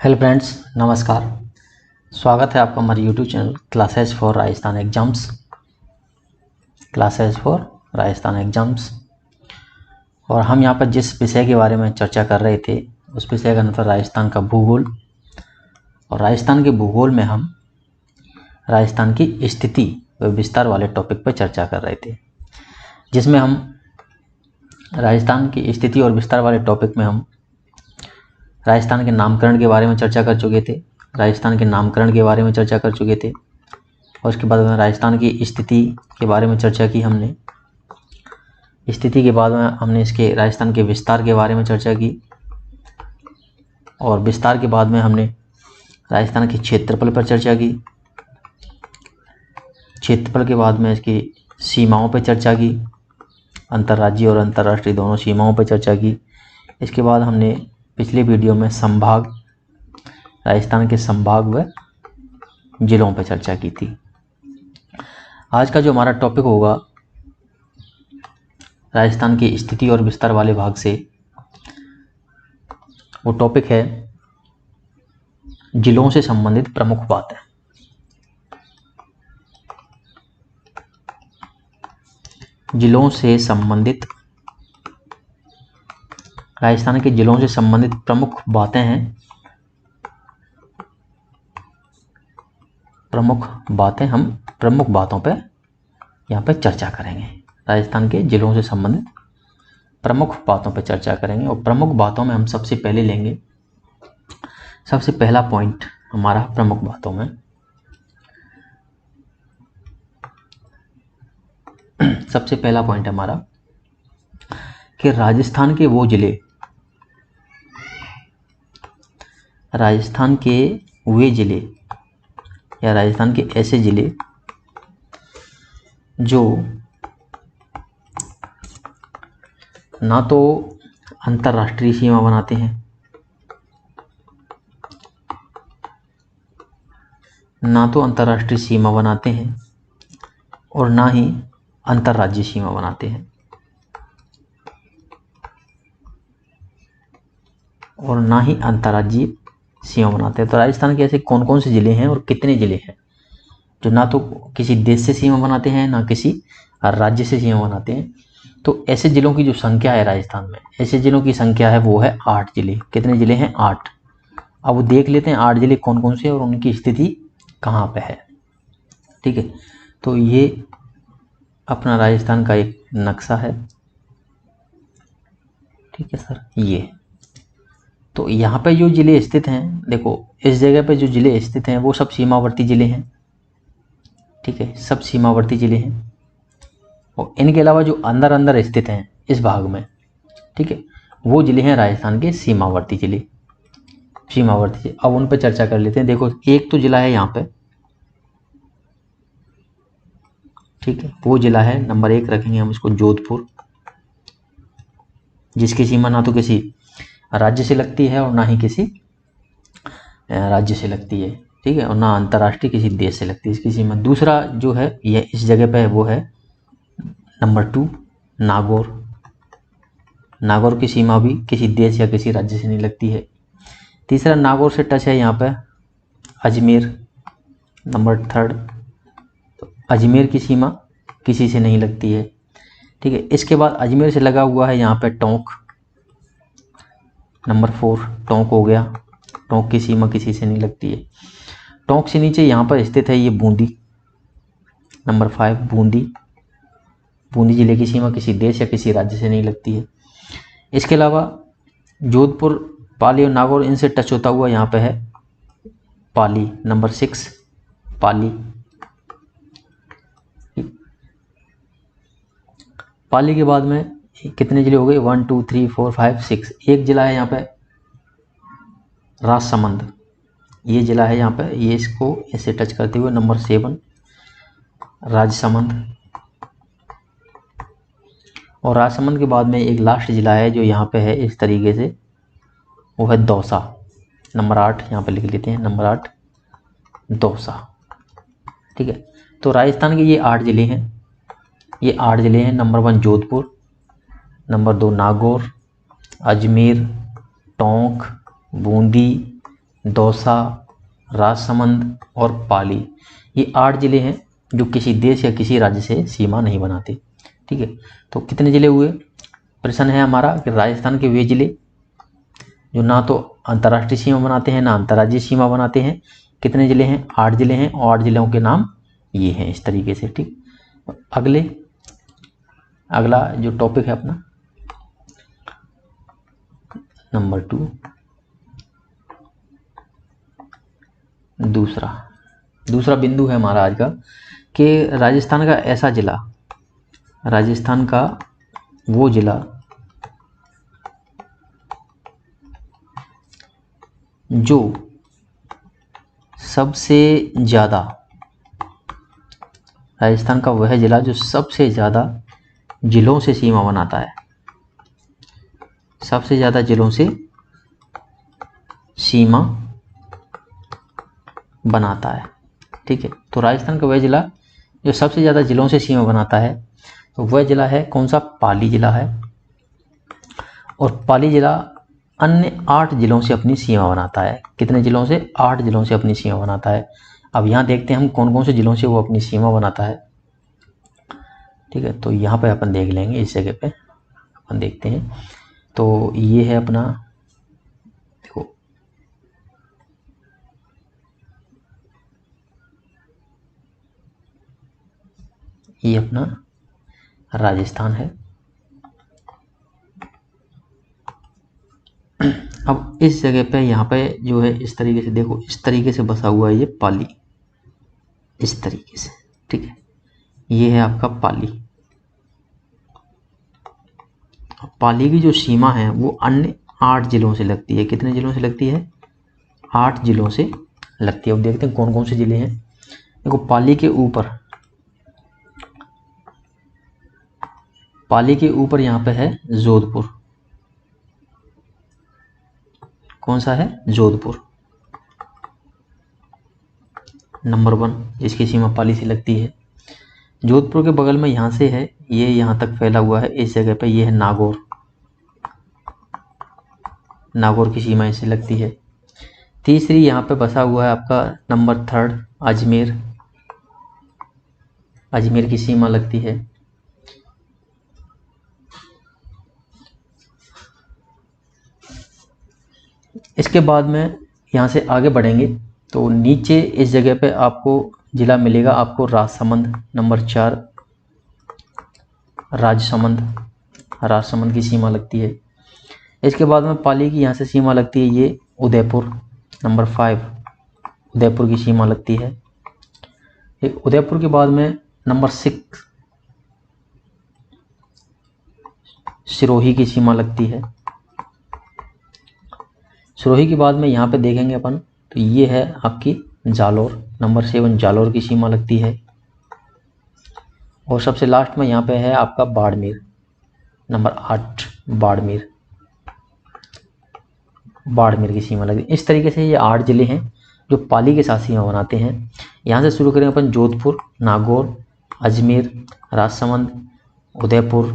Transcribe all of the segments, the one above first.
Hello friends, नमस्कार। स्वागत है आपका हमारे YouTube channel classes for Rajasthan exams. और हम यहाँ पर जिस विषय के बारे में चर्चा कर रहे थे उस विषय का नाम था राजस्थान का भूगोल। और राजस्थान के भूगोल में हम राजस्थान की स्थिति व विस्तार वाले टॉपिक पर चर्चा कर रहे थे, जिसमें हम राजस्थान की स्थिति और विस्तार वाले टॉपिक में हम राजस्थान के नामकरण के बारे में चर्चा कर चुके थे। और उसके बाद में राजस्थान की स्थिति के बारे में चर्चा की हमने। स्थिति के बाद में हमने इसके राजस्थान के विस्तार के बारे में चर्चा की, और विस्तार के बाद में हमने राजस्थान के क्षेत्रफल पर चर्चा की। क्षेत्रफल के बाद में इसकी सीमाओं पर चर्चा की, अंतर्राज्यीय और अंतर्राष्ट्रीय दोनों सीमाओं पर चर्चा की। इसके बाद हमने पिछले वीडियो में संभाग, राजस्थान के संभाग व जिलों पर चर्चा की थी। आज का जो हमारा टॉपिक होगा राजस्थान की स्थिति और विस्तार वाले भाग से, वो टॉपिक है जिलों से संबंधित प्रमुख बातें। जिलों से संबंधित, राजस्थान के जिलों से संबंधित प्रमुख बातें हैं। हम प्रमुख बातों पे यहाँ पे चर्चा करेंगे। राजस्थान के जिलों से संबंधित प्रमुख बातों पे चर्चा करेंगे। और प्रमुख बातों में हम सबसे पहले लेंगे, सबसे पहला पॉइंट हमारा प्रमुख बातों में सबसे पहला पॉइंट हमारा कि राजस्थान के वो जिले, राजस्थान के वे जिले या राजस्थान के ऐसे जिले जो ना तो अंतर्राष्ट्रीय सीमा बनाते हैं, और ना ही अंतर्राज्यीय सीमा बनाते हैं, तो राजस्थान के ऐसे कौन कौन से ज़िले हैं और कितने ज़िले हैं जो ना तो किसी देश से सीमा बनाते हैं ना किसी राज्य से सीमा बनाते हैं। तो ऐसे ज़िलों की जो संख्या है राजस्थान में, ऐसे ज़िलों की संख्या है वो है 8 ज़िले। कितने ज़िले हैं? 8। अब वो देख लेते हैं 8 ज़िले कौन कौन से और उनकी स्थिति कहाँ पे है। ठीक है, तो ये अपना राजस्थान का एक नक्शा है। ठीक है सर, ये तो यहाँ पे जो ज़िले स्थित हैं, देखो इस जगह पे जो ज़िले स्थित हैं वो सब सीमावर्ती ज़िले हैं। ठीक है, सब सीमावर्ती ज़िले हैं। और इनके अलावा जो अंदर अंदर स्थित हैं इस भाग में, ठीक है, वो ज़िले हैं राजस्थान के सीमावर्ती ज़िले। अब उन पर चर्चा कर लेते हैं। देखो एक तो ज़िला है यहाँ पे, ठीक है, वो ज़िला है नंबर 1 रखेंगे हम इसको, जोधपुर, जिसकी सीमा ना तो किसी राज्य से लगती है और ना ही किसी राज्य से लगती है। ठीक है, और ना अंतर्राष्ट्रीय किसी देश से लगती है इसकी सीमा। दूसरा जो है ये इस जगह पे है वो है नंबर 2 नागौर की सीमा भी किसी देश या किसी राज्य से नहीं लगती है। तीसरा नागौर से टच है यहाँ पे अजमेर, नंबर 3, तो अजमेर की सीमा किसी से नहीं लगती है। ठीक है, इसके बाद अजमेर से लगा हुआ है यहाँ पे टोंक, नंबर 4 टोंक हो गया। टोंक की सीमा किसी से नहीं लगती है। टोंक से नीचे यहाँ पर स्थित है ये बूंदी, नंबर 5 बूंदी जिले की सीमा किसी देश या किसी राज्य से नहीं लगती है। इसके अलावा जोधपुर, पाली और नागौर इनसे टच होता हुआ यहाँ पे है पाली, नंबर 6 पाली के बाद में कितने जिले हो गए? 1 2 3 4 5 6। एक जिला है यहाँ पे राजसमंद, ये जिला है यहाँ पे, ये इसको ऐसे टच करते हुए नंबर 7 राजसमंद। और राजसमंद के बाद में एक लास्ट जिला है जो यहाँ पे है इस तरीके से, वो है दौसा, नंबर 8 यहाँ पे लिख लेते हैं, नंबर 8 दौसा। ठीक है, तो राजस्थान के ये 8 ज़िले हैं। नंबर 1 जोधपुर, नंबर 2 नागौर, अजमेर, टोंक, बूंदी, दौसा, राजसमंद और पाली, ये 8 जिले हैं जो किसी देश या किसी राज्य से सीमा नहीं बनाते। ठीक है, तो कितने जिले हुए? प्रश्न है हमारा कि राजस्थान के वे जिले जो ना तो अंतर्राष्ट्रीय सीमा बनाते हैं ना अंतर्राज्यीय सीमा बनाते हैं, कितने जिले हैं? 8 जिले हैं, और 8 जिलों के नाम ये हैं इस तरीके से। ठीक, अगला जो टॉपिक है अपना नंबर 2, दूसरा बिंदु है हमारा आज का कि राजस्थान का ऐसा जिला, राजस्थान का वो जिला जो सबसे ज़्यादा, राजस्थान का वह जिला जो सबसे ज़्यादा जिलों से सीमा बनाता है, सबसे ज़्यादा जिलों से सीमा बनाता है। ठीक है, तो राजस्थान का वह जिला जो सबसे ज़्यादा जिलों से सीमा बनाता है, तो वह जिला है कौन सा? पाली जिला है। और पाली जिला अन्य 8 जिलों से अपनी सीमा बनाता है। कितने जिलों से? 8 जिलों से अपनी सीमा बनाता है। अब यहाँ देखते हैं हम कौन कौन से जिलों से वो अपनी सीमा बनाता है। ठीक है, तो यहाँ पे अपन देख लेंगे, इस जगह पे अपन देखते हैं। तो ये है अपना, देखो ये अपना राजस्थान है। अब इस जगह पे यहाँ पे जो है इस तरीके से, देखो इस तरीके से बसा हुआ है ये पाली, इस तरीके से। ठीक है, ये है आपका पाली। पाली की जो सीमा है वो अन्य 8 जिलों से लगती है। कितने जिलों से लगती है? 8 जिलों से लगती है। अब देखते हैं कौन कौन से जिले हैं। देखो पाली के ऊपर यहाँ पे है जोधपुर। कौन सा है? जोधपुर नंबर 1, जिसकी सीमा पाली से लगती है। जोधपुर के बगल में यहाँ से है, ये यहाँ तक फैला हुआ है इस जगह पे, ये है नागौर की सीमा इससे लगती है। तीसरी यहाँ पे बसा हुआ है आपका नंबर 3 अजमेर की सीमा लगती है। इसके बाद में यहाँ से आगे बढ़ेंगे तो नीचे इस जगह पे आपको जिला मिलेगा, आपको राजसमंद नंबर 4, राजसमंद की सीमा लगती है। इसके बाद में पाली की यहाँ से सीमा लगती है, ये उदयपुर नंबर 5, उदयपुर की सीमा लगती है। एक उदयपुर के बाद में नंबर 6 सिरोही की सीमा लगती है। सिरोही के बाद में यहाँ पे देखेंगे अपन तो ये है आपकी जालोर नंबर 7, जालोर की सीमा लगती है। और सबसे लास्ट में यहाँ पे है आपका बाड़मेर नंबर 8, बाड़मेर की सीमा लगती है। इस तरीके से ये 8 जिले हैं जो पाली के साथ सीमा बनाते हैं। यहाँ से शुरू करें अपन जोधपुर, नागौर, अजमेर, राजसमंद, उदयपुर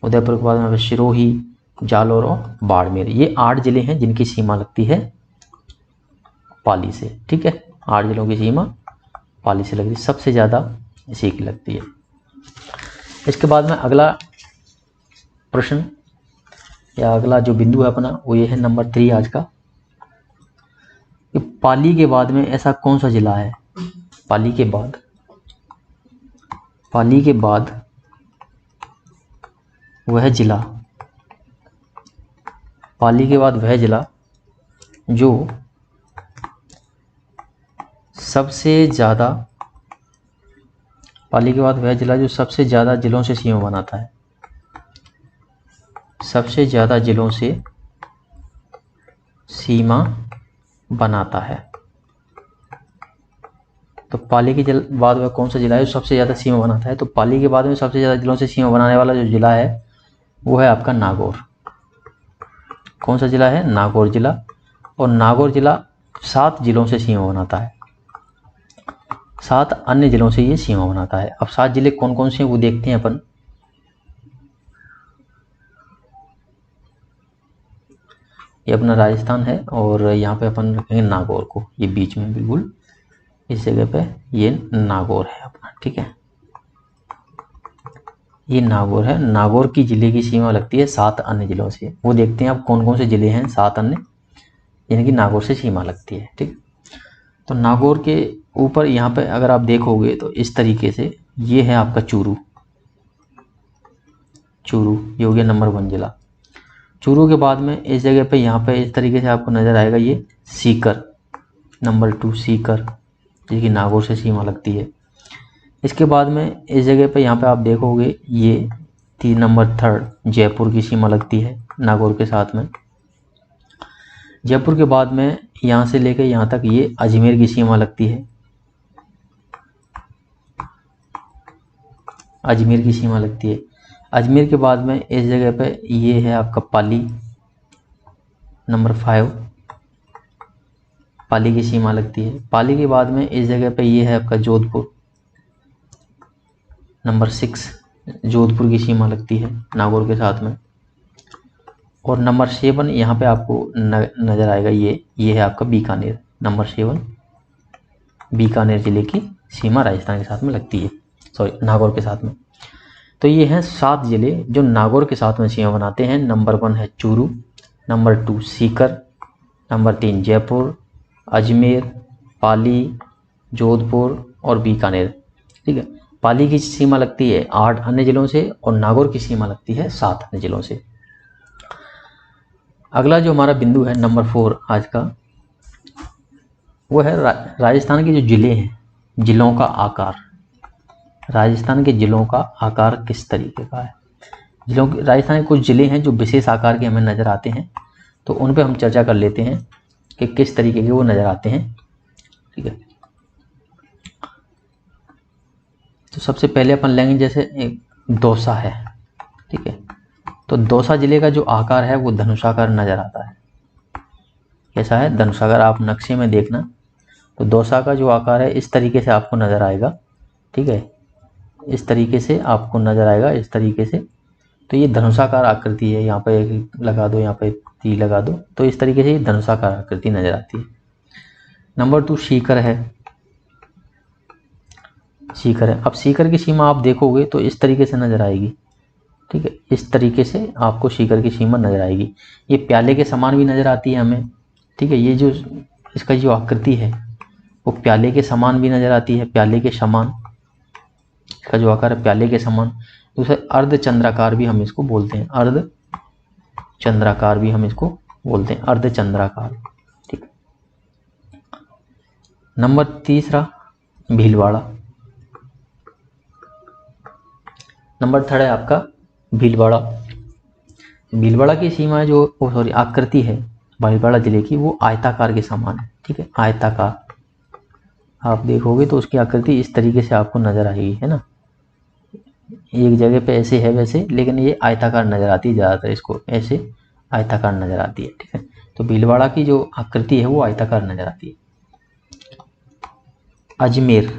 के बाद में सिरोही, जालोर और बाड़मेर, ये 8 जिले हैं जिनकी सीमा लगती है पाली से। ठीक है, 8 जिलों की सीमा पाली से लगती है, सबसे ज़्यादा इसी की लगती है। इसके बाद में अगला प्रश्न या अगला जो बिंदु है अपना वो ये है नंबर 3 आज का, कि पाली के बाद में ऐसा कौन सा जिला है, पाली के बाद वह जिला जो सबसे ज़्यादा जिलों से सीमा बनाता है, सबसे ज़्यादा जिलों से सीमा बनाता है। तो पाली के बाद में कौन सा जिला है जो सबसे ज़्यादा सीमा बनाता है? तो पाली के बाद में सबसे ज़्यादा जिलों से सीमा बनाने वाला जो जिला है वो है आपका नागौर। कौन सा जिला है? नागौर जिला। और नागौर जिला 7 जिलों से सीमा बनाता है, 7 अन्य जिलों से ये सीमा बनाता है। अब 7 जिले कौन कौन से हैं वो देखते हैं अपन। ये अपना राजस्थान है और यहाँ पे अपन रखेंगे नागौर को, ये बीच में बिल्कुल इस जगह पे ये नागौर है अपना, ठीक है। ये नागौर है। नागौर की जिले की सीमा लगती है 7 अन्य जिलों से। वो देखते हैं अब कौन कौन से जिले हैं 7 अन्य जिनकी नागौर से सीमा लगती है, ठीक। तो नागौर के ऊपर यहाँ पे अगर आप देखोगे तो इस तरीके से ये है आपका चूरू। चूरू ये हो गया नंबर 1 जिला। चूरू के बाद में इस जगह पे यहाँ पे इस तरीके से आपको नज़र आएगा ये सीकर, नंबर 2 सीकर, जिसकी नागौर से सीमा लगती है। इसके बाद में इस जगह पे यहाँ पे आप देखोगे ये 3 नंबर 3 जयपुर की सीमा लगती है नागौर के साथ में। जयपुर के बाद में यहाँ से लेकर यहाँ तक ये अजमेर की सीमा लगती है। अजमेर की सीमा लगती है। अजमेर के बाद में इस जगह पे ये है आपका पाली, नंबर 5, पाली की सीमा लगती है। पाली के बाद में इस जगह पे ये है आपका जोधपुर, नंबर 6, जोधपुर की सीमा लगती है नागौर के साथ में। और नंबर 7 यहाँ पे आपको नज़र आएगा ये है आपका बीकानेर, नंबर 7, बीकानेर जिले की सीमा राजस्थान के साथ में लगती है, सॉरी नागौर के साथ में। तो ये हैं 7 जिले जो नागौर के साथ में सीमा बनाते हैं। नंबर 1 है चूरू, नंबर 2 सीकर, नंबर 3 जयपुर, अजमेर, पाली, जोधपुर और बीकानेर, ठीक है। पाली की सीमा लगती है 8 अन्य जिलों से और नागौर की सीमा लगती है 7 अन्य जिलों से। अगला जो हमारा बिंदु है नंबर 4 आज का, वो है राजस्थान के जो जिले हैं, जिलों का आकार। राजस्थान के जिलों का आकार किस तरीके का है। राजस्थान के कुछ जिले हैं जो विशेष आकार के हमें नज़र आते हैं, तो उन पे हम चर्चा कर लेते हैं कि किस तरीके के वो नज़र आते हैं, ठीक है। तो सबसे पहले अपन लेंगे जैसे एक दौसा है, ठीक है। तो दौसा जिले का जो आकार है वो धनुषाकार नज़र आता है। कैसा है? धनुषाकार। आप नक्शे में देखना तो दौसा का जो आकार है इस तरीके से आपको नज़र आएगा, ठीक है। इस तरीके से आपको नज़र आएगा, इस तरीके से। तो ये धनुषाकार आकृति है। यहाँ पे एक लगा दो, यहाँ पे तीर लगा दो, तो इस तरीके से ये धनुषाकार आकृति नज़र आती है। नंबर 2 सीकर है। सीकर है। अब सीकर की सीमा आप देखोगे तो इस तरीके से नज़र आएगी, ठीक है। इस तरीके से आपको सीकर की सीमा नज़र आएगी। ये प्याले के समान भी नज़र आती है हमें, ठीक है। ये जो इसका जो आकृति है वो प्याले के समान भी नज़र आती है, प्याले के समान इसका जो आकार है, प्याले के समान। दूसरा अर्ध चंद्राकार भी हम इसको बोलते हैं, अर्ध चंद्राकार भी हम इसको बोलते हैं, अर्ध चंद्राकार, ठीक। नंबर 3 भीलवाड़ा। नंबर 3 है आपका भीलवाड़ा। भीलवाड़ा की सीमा जो सॉरी आकृति है भीलवाड़ा जिले की, वो आयताकार के समान है, ठीक है। आयताकार आप देखोगे तो उसकी आकृति इस तरीके से आपको नज़र आएगी, है ना। एक जगह पे ऐसे है वैसे, लेकिन ये आयताकार नज़र आती है ज़्यादातर, इसको ऐसे आयताकार नज़र आती है, ठीक है। तो भीलवाड़ा की जो आकृति है वो आयताकार नज़र आती है। अजमेर।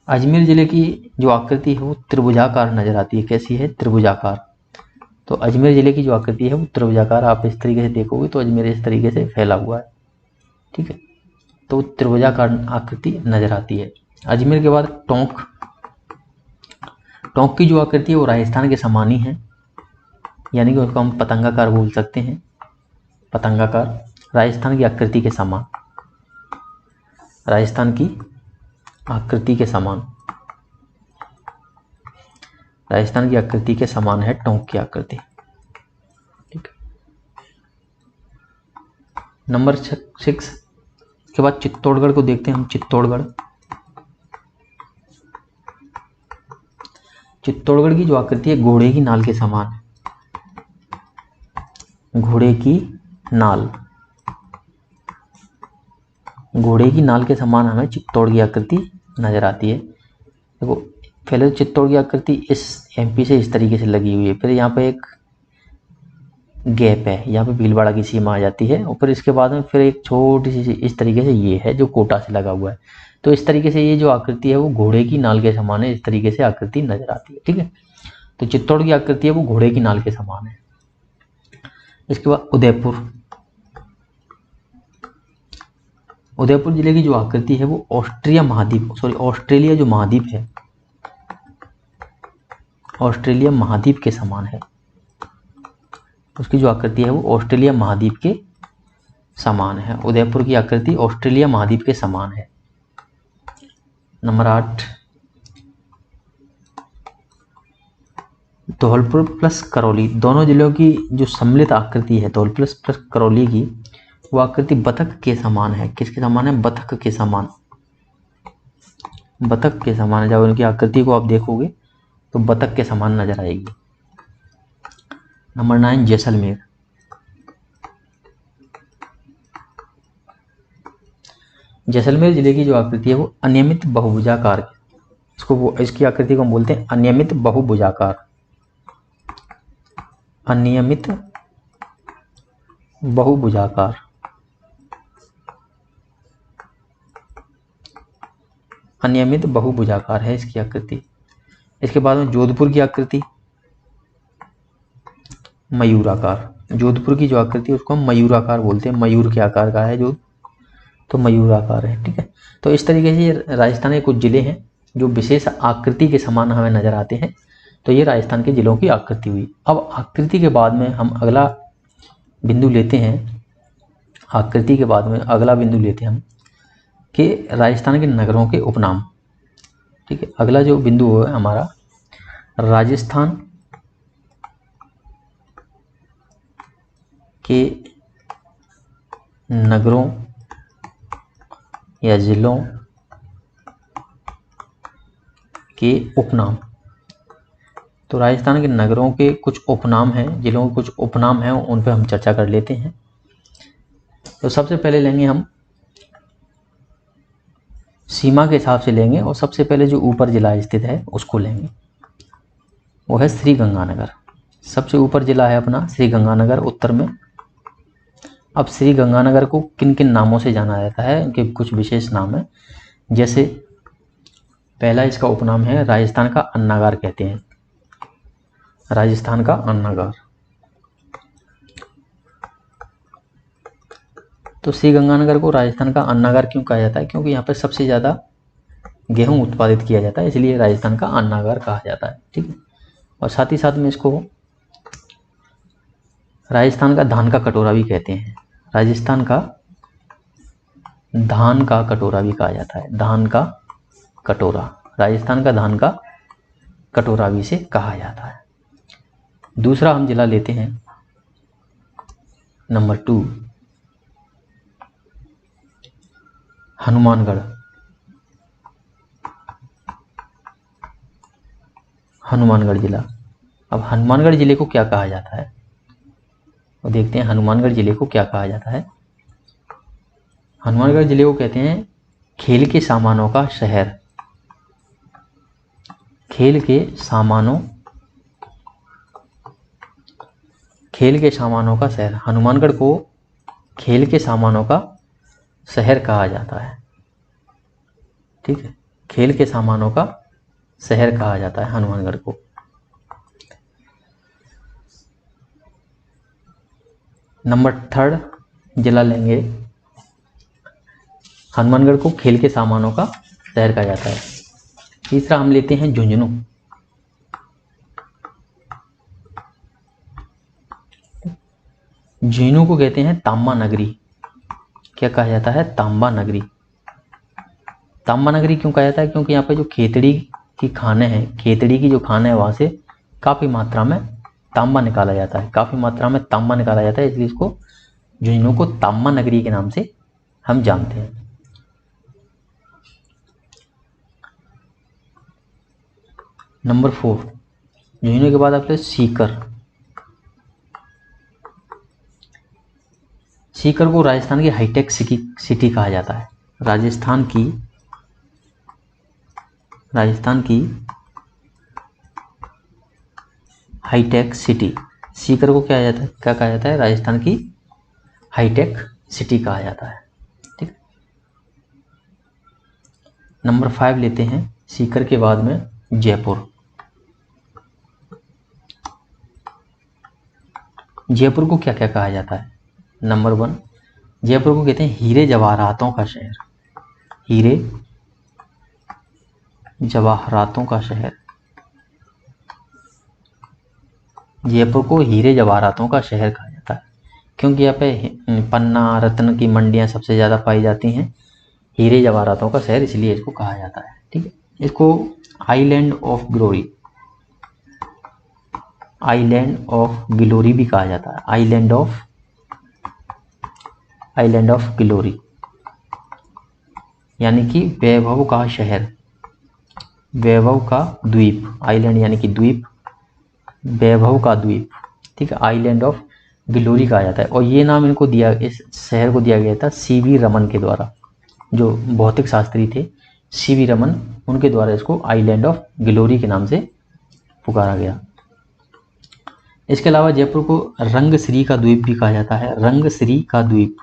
अजमेर जिले की जो आकृति है वो त्रिभुजाकार नज़र आती है। कैसी है? त्रिभुजाकार। तो अजमेर जिले की जो आकृति है वो त्रिभुजाकार। आप इस तरीके से देखोगे तो अजमेर इस तरीके से फैला हुआ है, ठीक है। तो त्रिभुजाकार आकृति नज़र आती है। अजमेर के बाद टोंक। टोंक की जो आकृति है वो राजस्थान के समान ही है, यानी कि उसको हम पतंगाकार बोल सकते हैं। पतंगाकार, राजस्थान की आकृति के समान, राजस्थान की आकृति के समान, राजस्थान की आकृति के समान है टोंक की आकृति, ठीक है। नंबर 6 के बाद चित्तौड़गढ़ को देखते हैं हम। चित्तौड़गढ़। चित्तौड़गढ़ की जो आकृति है घोड़े की नाल के समान है। घोड़े की नाल, घोड़े की नाल के समान हमें चित्तौड़ की आकृति नजर आती है। देखो पहले तो चित्तौड़ की आकृति इस एमपी से इस तरीके से लगी हुई है, फिर यहाँ पे एक गैप है, यहाँ पे भीलवाड़ा की सीमा आ जाती है, और फिर इसके बाद में फिर एक छोटी सी इस तरीके से ये है जो कोटा से लगा हुआ है। तो इस तरीके से ये जो आकृति है वो घोड़े की नाल के समान है, इस तरीके से आकृति नजर आती है, ठीक है। तो चित्तौड़ की आकृति है वो घोड़े की नाल के समान है। इसके बाद उदयपुर। उदयपुर जिले की जो आकृति है वो ऑस्ट्रेलिया जो महाद्वीप है, ऑस्ट्रेलिया महाद्वीप के समान है। उसकी जो आकृति है वो ऑस्ट्रेलिया महाद्वीप के समान है। उदयपुर की आकृति ऑस्ट्रेलिया महाद्वीप के समान है। नंबर 8, धौलपुर प्लस करौली, दोनों जिलों की जो सम्मिलित आकृति है धौलपुर प्लस करौली की, वो आकृति बतख के समान है। किसके समान है? बतख के समान। बतख के समान है। जब उनकी आकृति को आप देखोगे तो बतख के समान नजर आएगी। नंबर 9, जैसलमेर। जैसलमेर जिले की जो आकृति है वो अनियमित बहुभुजाकार है। इसकी आकृति को हम बोलते हैं अनियमित बहुभुजाकार। अनियमित बहुभुजाकार। अनियमित बहुभुजाकार है इसकी आकृति। इसके बाद में जोधपुर की आकृति मयूराकार। जोधपुर की जो आकृति है उसको हम मयूराकार बोलते हैं। मयूर के आकार का है जो, तो मयूराकार है। ठीक है, तो इस तरीके से ये राजस्थान के कुछ जिले हैं जो विशेष आकृति के समान हमें नजर आते हैं। तो ये राजस्थान के जिलों की आकृति हुई। अब आकृति के बाद में हम अगला बिंदु लेते हैं। आकृति के बाद में अगला बिंदु लेते हैं हम कि राजस्थान के नगरों के उपनाम। ठीक है, अगला जो बिंदु है हमारा राजस्थान के नगरों या जिलों के उपनाम। तो राजस्थान के नगरों के कुछ उपनाम हैं, जिलों के कुछ उपनाम हैं, उन पे हम चर्चा कर लेते हैं। तो सबसे पहले लेंगे हम सीमा के हिसाब से लेंगे, और सबसे पहले जो ऊपर जिला स्थित है उसको लेंगे, वो है श्री गंगानगर। सबसे ऊपर जिला है अपना श्री गंगानगर उत्तर में। अब श्री गंगानगर को किन किन नामों से जाना जाता है, इनके कुछ विशेष नाम है। जैसे पहला इसका उपनाम है राजस्थान का अन्नागार कहते हैं। राजस्थान का अन्नागार। तो श्री गंगानगर को राजस्थान का अन्नागार क्यों कहा जाता है? क्योंकि यहाँ पर सबसे ज़्यादा गेहूं उत्पादित किया जाता है, इसलिए राजस्थान का अन्नागार कहा जाता है। ठीक है, और साथ ही साथ में इसको राजस्थान का धान का कटोरा भी कहते हैं। राजस्थान का धान का कटोरा भी कहा जाता है। धान का कटोरा, राजस्थान का धान का कटोरा भी इसे कहा जाता है। दूसरा हम जिला लेते हैं नंबर 2, हनुमानगढ़। हनुमानगढ़ जिला। अब हनुमानगढ़ जिले को क्या कहा जाता है, तो देखते हैं हनुमानगढ़ जिले को क्या कहा जाता है। हनुमानगढ़ जिले को कहते हैं खेल के सामानों का शहर। खेल के सामानों का शहर। हनुमानगढ़ को खेल के सामानों का शहर कहा जाता है। ठीक है, खेल के सामानों का शहर कहा जाता है हनुमानगढ़ को। नंबर 3 जिला लेंगे, हनुमानगढ़ को खेल के सामानों का शहर कहा जाता है। तीसरा हम लेते हैं झुंझुनू। झुंझुनू को कहते हैं तांबा नगरी। क्या कहा जाता है? तांबा नगरी। तांबा नगरी क्यों कहा जाता है? क्योंकि यहाँ पे जो खेतड़ी की खाने हैं, खेतड़ी की जो खाने हैं वहां से काफी मात्रा में तांबा निकाला जाता है। काफी मात्रा में तांबा निकाला जाता है, इसलिए इसको झुंझुनू को तांबा नगरी के नाम से हम जानते हैं। नंबर 4, झुंझुनू के बाद आपसे सीकर। सीकर को राजस्थान की हाईटेक सिटी कहा जाता है। राजस्थान की हाईटेक सिटी। सीकर को क्या कहा जाता है? राजस्थान की हाईटेक सिटी कहा जाता है। ठीक। नंबर 5 लेते हैं सीकर के बाद में जयपुर। जयपुर को क्या क्या कहा जाता है? नंबर 1, जयपुर को कहते हैं हीरे जवाहरातों का शहर। हीरे जवाहरातों का शहर। जयपुर को हीरे जवाहरातों का शहर कहा जाता है क्योंकि यहाँ पे पन्ना रत्न की मंडियाँ सबसे ज़्यादा पाई जाती हैं। हीरे जवाहरातों का शहर इसलिए इसको कहा जाता है। ठीक है, इसको island of glory, island of glory भी कहा जाता है। आइलैंड ऑफ ग्लोरी यानी कि वैभव का शहर, वैभव का द्वीप। आइलैंड यानी कि द्वीप, वैभव का द्वीप। ठीक है, आइलैंड ऑफ ग्लोरी कहा जाता है। और ये नाम इनको दिया, इस शहर को दिया गया था सीवी रमन के द्वारा, जो भौतिक शास्त्री थे सीवी रमन, उनके द्वारा इसको आइलैंड ऑफ ग्लोरी के नाम से पुकारा गया। इसके अलावा जयपुर को रंगश्री का द्वीप भी कहा जाता है। रंगश्री का द्वीप,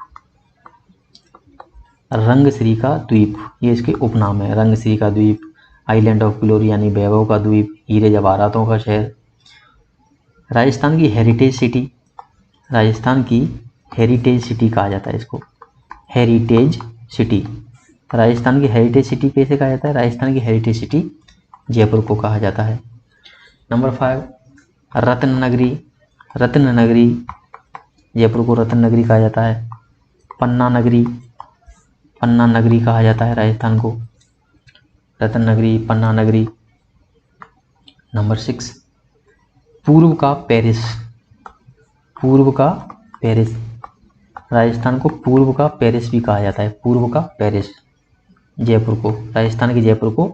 रंगश्री का द्वीप, ये इसके उपनाम है। रंगश्री का द्वीप, आइलैंड ऑफ ग्लोरी यानी वैभव का द्वीप, हीरे जवाहरातों का शहर। राजस्थान की हेरिटेज सिटी, राजस्थान की हेरिटेज सिटी कहा जाता है इसको, हेरिटेज सिटी। राजस्थान की हेरिटेज सिटी कैसे कहा जाता है? राजस्थान की हेरिटेज सिटी जयपुर को कहा जाता है। नंबर 5, रत्न नगरी, रत्न नगरी, जयपुर को रत्न नगरी कहा जाता है। पन्ना नगरी, पन्ना नगरी कहा जाता है राजस्थान को, रत्न नगरी, पन्ना नगरी। नंबर 6, पूर्व का पेरिस, पूर्व का पेरिस, राजस्थान को पूर्व का पेरिस भी कहा जाता है। पूर्व का पेरिस, जयपुर को, राजस्थान के जयपुर को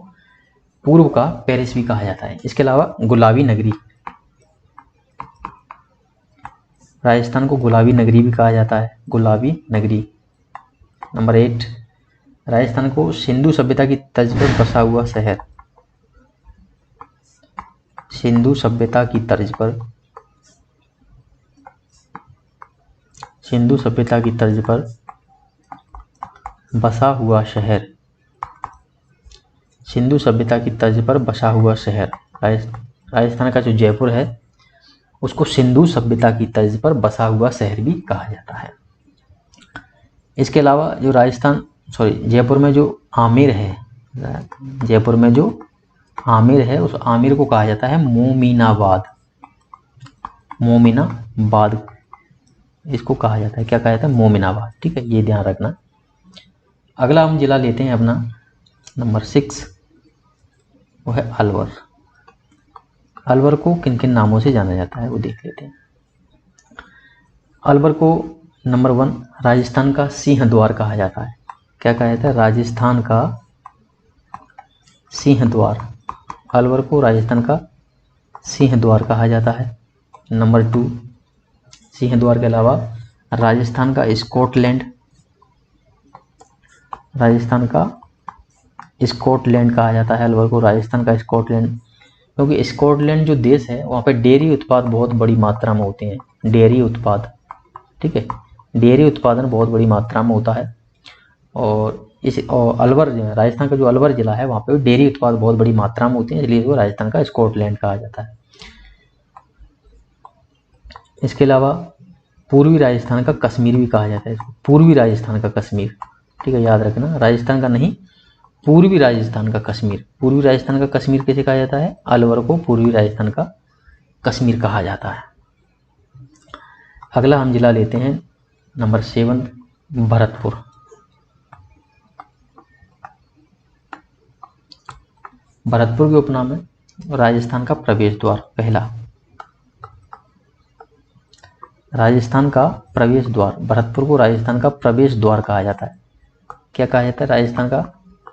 पूर्व का पेरिस भी कहा जाता है। इसके अलावा गुलाबी नगरी, राजस्थान को गुलाबी नगरी भी कहा जाता है, गुलाबी नगरी। नंबर 8, राजस्थान को सिंधु सभ्यता की तर्ज पर बसा हुआ शहर, सिंधु सभ्यता की तर्ज पर, सिंधु सभ्यता की तर्ज पर बसा हुआ शहर, सिंधु सभ्यता की तर्ज पर बसा हुआ शहर। राजस्थान का जो जयपुर है उसको सिंधु सभ्यता की तर्ज पर बसा हुआ शहर भी कहा जाता है। इसके अलावा जो जयपुर में जो आमेर है, जयपुर में जो आमेर है उस आमेर को कहा जाता है मोमिनाबाद, मोमिनाबाद इसको कहा जाता है। क्या कहा जाता है? मोमिनाबाद। ठीक है, ये ध्यान रखना। अगला हम जिला लेते हैं अपना नंबर 6, वो है अलवर। अलवर को किन किन नामों से जाना जाता है वो देख लेते हैं। अलवर को नंबर 1 राजस्थान का सिंह द्वार कहा जाता है। क्या कहा जाता है? राजस्थान का सिंह द्वार। अलवर को राजस्थान का सिंह द्वार कहा जाता है। नंबर 2, सिंह द्वार के अलावा राजस्थान का स्कॉटलैंड, राजस्थान का स्कॉटलैंड कहा जाता है अलवर को, राजस्थान का स्कॉटलैंड। क्योंकि स्कॉटलैंड जो देश है वहाँ पे डेयरी उत्पाद बहुत बड़ी मात्रा में होते हैं, डेयरी उत्पाद। ठीक है, डेयरी उत्पादन बहुत बड़ी मात्रा में होता है। और अलवर, राजस्थान का जो अलवर जिला है वहाँ पे डेयरी उत्पाद बहुत बड़ी मात्रा में होते हैं, इसलिए इसको राजस्थान का स्कॉटलैंड कहा जाता है। इसके अलावा पूर्वी राजस्थान का कश्मीर भी कहा जाता है इसको, पूर्वी राजस्थान का कश्मीर। ठीक है, याद रखना, राजस्थान का नहीं, पूर्वी राजस्थान का कश्मीर। पूर्वी राजस्थान का कश्मीर कैसे कहा जाता है? अलवर को पूर्वी राजस्थान का कश्मीर कहा जाता है। अगला हम जिला लेते हैं नंबर 7, भरतपुर। भरतपुर के उपनाम है राजस्थान का प्रवेश द्वार पहला, राजस्थान का प्रवेश द्वार। भरतपुर को राजस्थान का प्रवेश द्वार कहा जाता है। क्या कहा जाता है? राजस्थान का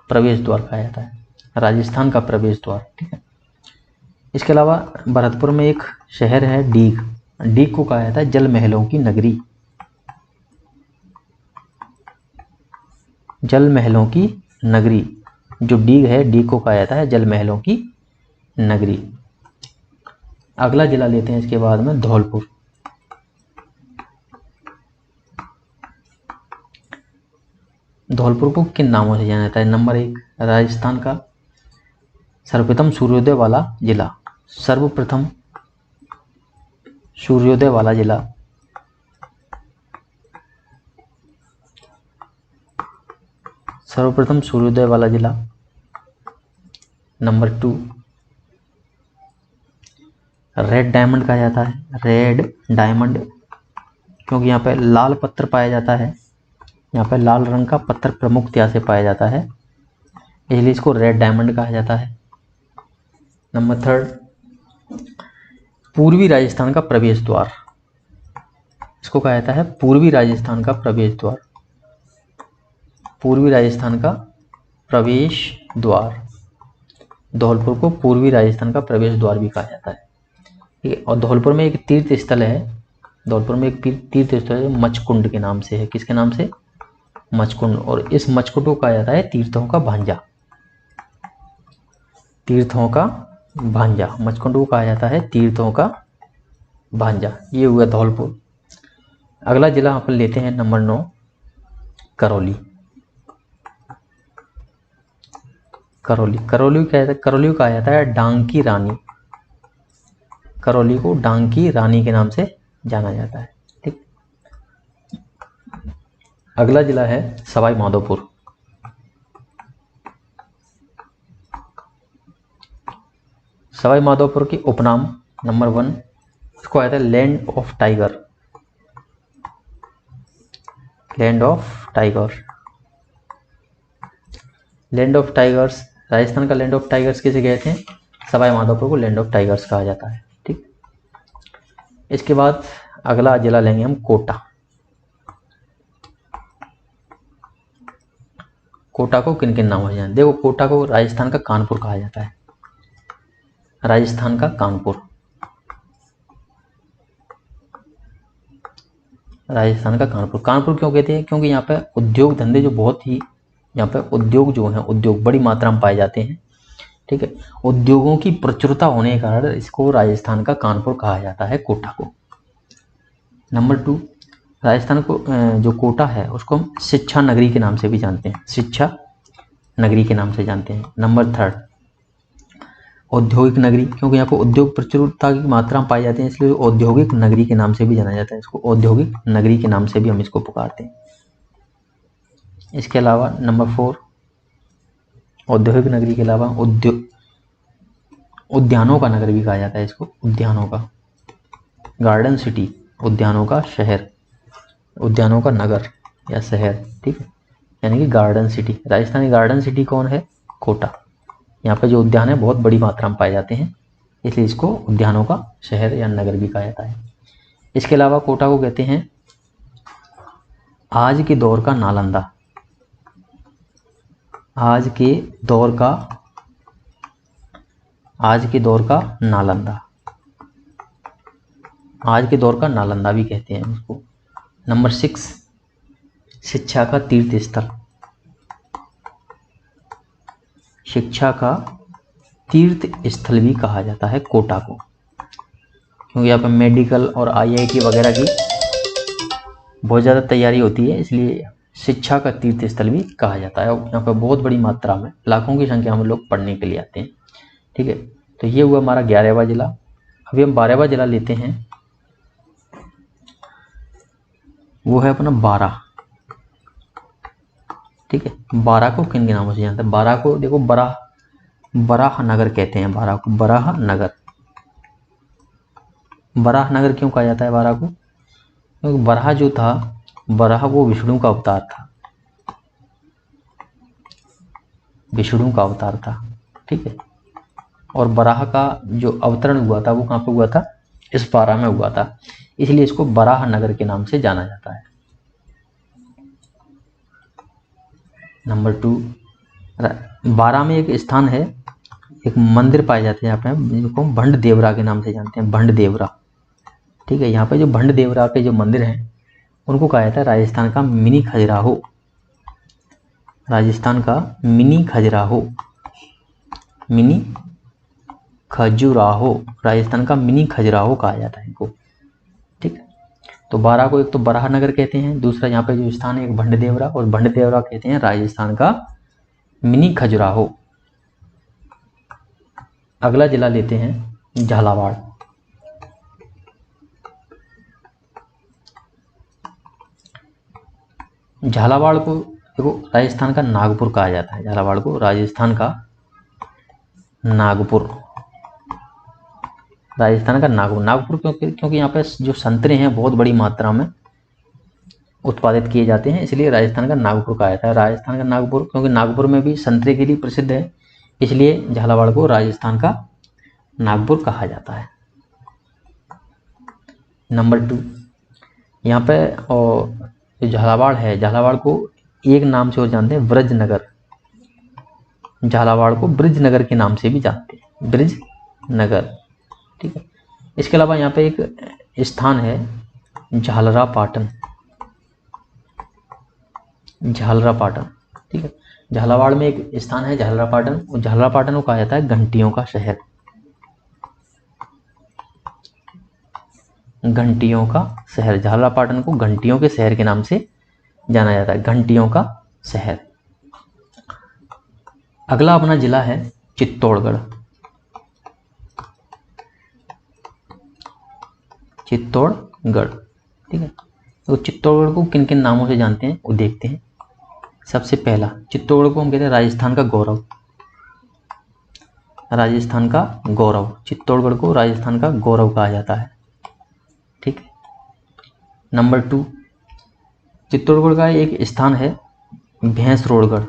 प्रवेश द्वार कहा जाता है, राजस्थान का प्रवेश द्वार। ठीक है, इसके अलावा भरतपुर में एक शहर है डीग, डीग को कहा जाता है जल महलों की नगरी, जल महलों की नगरी। जो डीग है, डीग को कहा जाता है जल महलों की नगरी। अगला जिला लेते हैं इसके बाद में धौलपुर। धौलपुर को किन नामों से जाना जाता है? नंबर 1 राजस्थान का सर्वप्रथम सूर्योदय वाला जिला, सर्वप्रथम सूर्योदय वाला जिला। सर्वप्रथम सूर्योदय वाला जिला। नंबर 2 रेड डायमंड कहा जाता है, रेड डायमंड, क्योंकि यहाँ पे लाल पत्थर पाया जाता है, यहाँ पे लाल रंग का पत्थर प्रमुखतया से पाया जाता है, इसलिए इसको रेड डायमंड कहा जाता है। नंबर 3 पूर्वी राजस्थान का प्रवेश द्वार, इसको कहा जाता है पूर्वी राजस्थान का प्रवेश द्वार, पूर्वी राजस्थान का प्रवेश द्वार। धौलपुर को पूर्वी राजस्थान का प्रवेश द्वार भी कहा जाता है, ठीक है। और धौलपुर में एक तीर्थ स्थल है, धौलपुर में एक तीर्थ स्थल है मचकुंड के नाम से है। किसके नाम से? मचकुंड। और इस मचकुंड को कहा जाता है तीर्थों का भांजा, तीर्थों का भांजा। मचकुंड को कहा जाता है तीर्थों का भांजा। ये हुआ धौलपुर। अगला जिला अपन लेते हैं नंबर 9 करौली। करौली, करौली क्या है? करौली को कहा जाता है डांग की रानी, करौली को डांग की रानी के नाम से जाना जाता है, ठीक। अगला जिला है सवाई माधोपुर। सवाई माधोपुर के उपनाम नंबर 1, इसको आता है land of tiger, land of tiger, land of tigers. Rajasthan का लैंड ऑफ टाइगर्स किसे कहते हैं? सवाई माधोपुर को लैंड ऑफ टाइगर्स कहा जाता है, ठीक। इसके बाद अगला जिला लेंगे हम कोटा। कोटा को किन किन नामों से जानते हैं? देखो, कोटा को राजस्थान का कानपुर कहा जाता है, राजस्थान का कानपुर, राजस्थान का कानपुर। कानपुर क्यों कहते हैं? क्योंकि यहाँ पे उद्योग धंधे जो बहुत ही, यहाँ पे उद्योग जो हैं, उद्योग बड़ी मात्रा में पाए जाते हैं, ठीक है। उद्योगों की प्रचुरता होने के कारण इसको राजस्थान का कानपुर कहा जाता है, कोटा को। नंबर 2 राजस्थान को जो कोटा है उसको हम शिक्षा नगरी के नाम से भी जानते हैं, शिक्षा नगरी के नाम से जानते हैं। नंबर 3 औद्योगिक नगरी, क्योंकि यहाँ पर उद्योग प्रचुरता की मात्रा में पाई जाती है, इसलिए औद्योगिक नगरी के नाम से भी जाना जाता है, इसको औद्योगिक नगरी के नाम से भी हम इसको पुकारते हैं। इसके अलावा नंबर 4 औद्योगिक नगरी के अलावा उद्यानों का नगर भी कहा जाता है इसको, उद्यानों का, गार्डन सिटी, उद्यानों का शहर, उद्यानों का नगर या शहर, ठीक है, यानी कि गार्डन सिटी। राजस्थान की गार्डन सिटी कौन है? कोटा। यहाँ पे जो उद्यान है बहुत बड़ी मात्रा में पाए जाते हैं, इसलिए इसको उद्यानों का शहर या नगर भी कहा जाता है। इसके अलावा कोटा को कहते हैं आज के दौर का नालंदा, आज के दौर का, आज के दौर का नालंदा, आज के दौर का नालंदा भी कहते हैं उसको। नंबर 6 शिक्षा का तीर्थ स्थल, शिक्षा का तीर्थ स्थल भी कहा जाता है कोटा को, क्योंकि यहाँ पर मेडिकल और IIT वगैरह की बहुत ज़्यादा तैयारी होती है, इसलिए शिक्षा का तीर्थ स्थल भी कहा जाता है। और यहाँ पर बहुत बड़ी मात्रा में, लाखों की संख्या में लोग पढ़ने के लिए आते हैं, ठीक है। तो ये हुआ हमारा 11वां जिला। अभी हम 12वां जिला लेते हैं, वो है अपना 12, ठीक है। 12 को किन के नामों से जानते हैं? 12 को देखो बराह नगर कहते हैं, 12 को बराह नगर। बराह नगर क्यों कहा जाता है 12 को? क्योंकि बराह जो था, बराह वो विष्णु का अवतार था, विष्णु का अवतार था, ठीक है। और बराह का जो अवतरण हुआ था वो कहाँ पे हुआ था? इस 12 में हुआ था, इसलिए इसको बराह नगर के नाम से जाना जाता है। नंबर 2 12 में एक स्थान है, एक मंदिर पाए जाते हैं यहाँ पे, जिनको हम भंड देवरा के नाम से जानते हैं, भंड देवरा, ठीक है। यहाँ पे जो भंड देवरा के जो मंदिर हैं उनको कहा जाता है राजस्थान का मिनी खजुराहो, राजस्थान का मिनी खजुराहो, मिनी खजुराहो, राजस्थान का मिनी खजुराहो कहा जाता है इनको, ठीक। तो 12 को एक तो बराह नगर कहते हैं, दूसरा यहाँ पे जो स्थान है एक भंड देवरा, और भंड देवरा कहते हैं राजस्थान का मिनी खजुराहो। अगला जिला लेते हैं झालावाड़। झालावाड़ को देखो राजस्थान का नागपुर कहा जाता है झालावाड़ को, राजस्थान का नागपुर, राजस्थान का नागपुर। नागपुर क्योंकि यहाँ पे जो संतरे हैं बहुत बड़ी मात्रा में उत्पादित किए जाते हैं, इसलिए राजस्थान का नागपुर कहा जाता है। राजस्थान का नागपुर क्योंकि नागपुर में भी संतरे के लिए प्रसिद्ध है, इसलिए झालावाड़ को राजस्थान का नागपुर कहा जाता है। नंबर 2, यहाँ पे और जो झालावाड़ है, झालावाड़ को एक नाम से और जानते हैं, ब्रजनगर। झालावाड़ को ब्रजनगर के नाम से भी जानते हैं, ब्रजनगर, ठीक है। इसके अलावा यहाँ पे एक स्थान है झालरापाटन, झालरापाटन, ठीक है। झालावाड़ में एक स्थान है झालरापाटन, और झालरापाटन को कहा जाता है घंटियों का शहर, घंटियों का शहर। झालरापाटन को घंटियों के शहर के नाम से जाना जाता है, घंटियों का शहर। अगला अपना जिला है चित्तौड़गढ़, चित्तौड़गढ़, ठीक है। तो चित्तौड़गढ़ को किन किन नामों से जानते हैं वो देखते हैं। सबसे पहला, चित्तौड़गढ़ को हम कहते हैं राजस्थान का गौरव, राजस्थान का गौरव। चित्तौड़गढ़ को राजस्थान का गौरव कहा जाता है, ठीक है। नंबर 2, चित्तौड़गढ़ का एक स्थान है भैंसरोड़गढ़,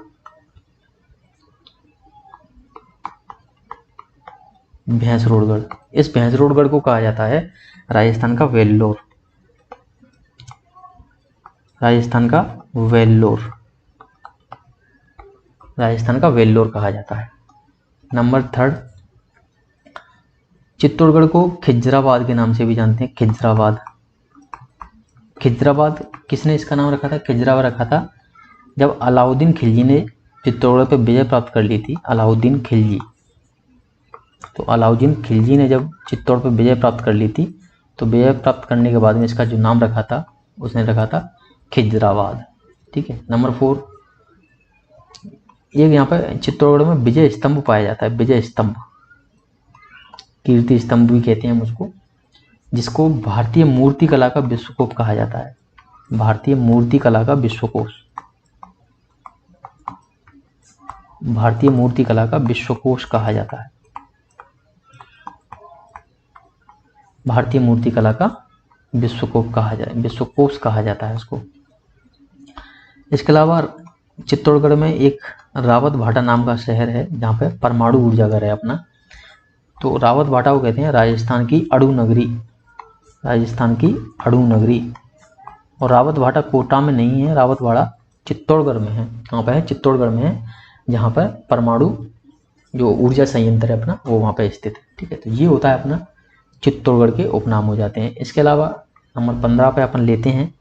भैंसरोड़गढ़। इस भैंसरोड़गढ़ को कहा जाता है राजस्थान का वेल्लोर, राजस्थान का वेल्लोर, राजस्थान का वेल्लोर कहा जाता है। नंबर 3, चित्तौड़गढ़ को खिजराबाद के नाम से भी जानते हैं, खिजराबाद। खिजराबाद किसने इसका नाम रखा था, खिजराबाद रखा था जब अलाउद्दीन खिलजी ने चित्तौड़गढ़ पर विजय प्राप्त कर ली थी, अलाउद्दीन खिलजी। तो अलाउद्दीन खिलजी ने जब चित्तौड़ पर विजय प्राप्त कर ली थी, तो विजय प्राप्त करने के बाद में इसका जो नाम रखा था उसने रखा था खिजराबाद, ठीक है। नंबर 4, एक यहाँ पर चित्तौड़गढ़ में विजय स्तंभ पाया जाता है, विजय स्तंभ, कीर्ति स्तंभ भी कहते हैं उसको, जिसको भारतीय मूर्ति कला का विश्वकोश कहा जाता है, भारतीय मूर्ति कला का विश्वकोश, भारतीय मूर्ति कला का विश्वकोश कहा जाता है, भारतीय मूर्ति कला का विश्वकोश कहा जाता है उसको। इसके अलावा चित्तौड़गढ़ में एक रावत भाटा नाम का शहर है जहाँ पे परमाणु ऊर्जागर है अपना। तो रावत भाटा को कहते हैं राजस्थान की अणु नगरी, राजस्थान की अणु नगरी। और रावत भाटा कोटा में नहीं है, रावत भाटा चित्तौड़गढ़ में है। कहाँ पे है, चित्तौड़गढ़ में है, जहाँ पर परमाणु जो ऊर्जा संयंत्र है अपना वो वहाँ पे स्थित है, ठीक है। तो ये होता है अपना चित्तौड़गढ़ के उपनाम हो जाते हैं। इसके अलावा नंबर 15 पे अपन लेते हैं,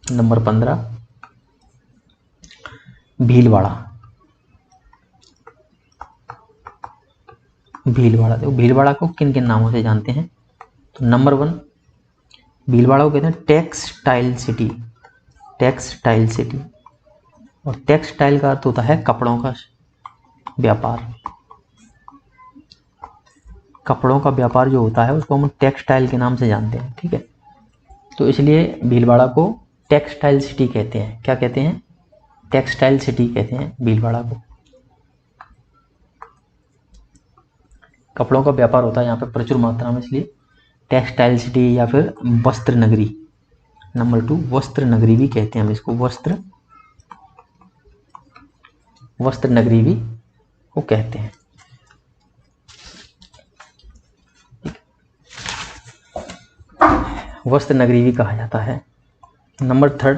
नंबर 15 भीलवाड़ा, भीलवाड़ा। देखो भीलवाड़ा को किन किन नामों से जानते हैं, तो नंबर 1 भीलवाड़ा को कहते हैं टेक्सटाइल सिटी, टेक्सटाइल सिटी। और टेक्सटाइल का अर्थ होता है कपड़ों का व्यापार, कपड़ों का व्यापार जो होता है उसको हम टेक्सटाइल के नाम से जानते हैं, ठीक है। तो इसलिए भीलवाड़ा को टेक्सटाइल सिटी कहते हैं। क्या कहते हैं, टेक्सटाइल सिटी कहते हैं भीलवाड़ा को। कपड़ों का व्यापार होता है यहाँ पे प्रचुर मात्रा में, इसलिए टेक्सटाइल सिटी या फिर वस्त्र नगरी। नंबर 2 वस्त्र नगरी भी कहते हैं हम इसको, वस्त्र नगरी भी को कहते हैं। वस्त्र नगरी भी कहा जाता है। नंबर 3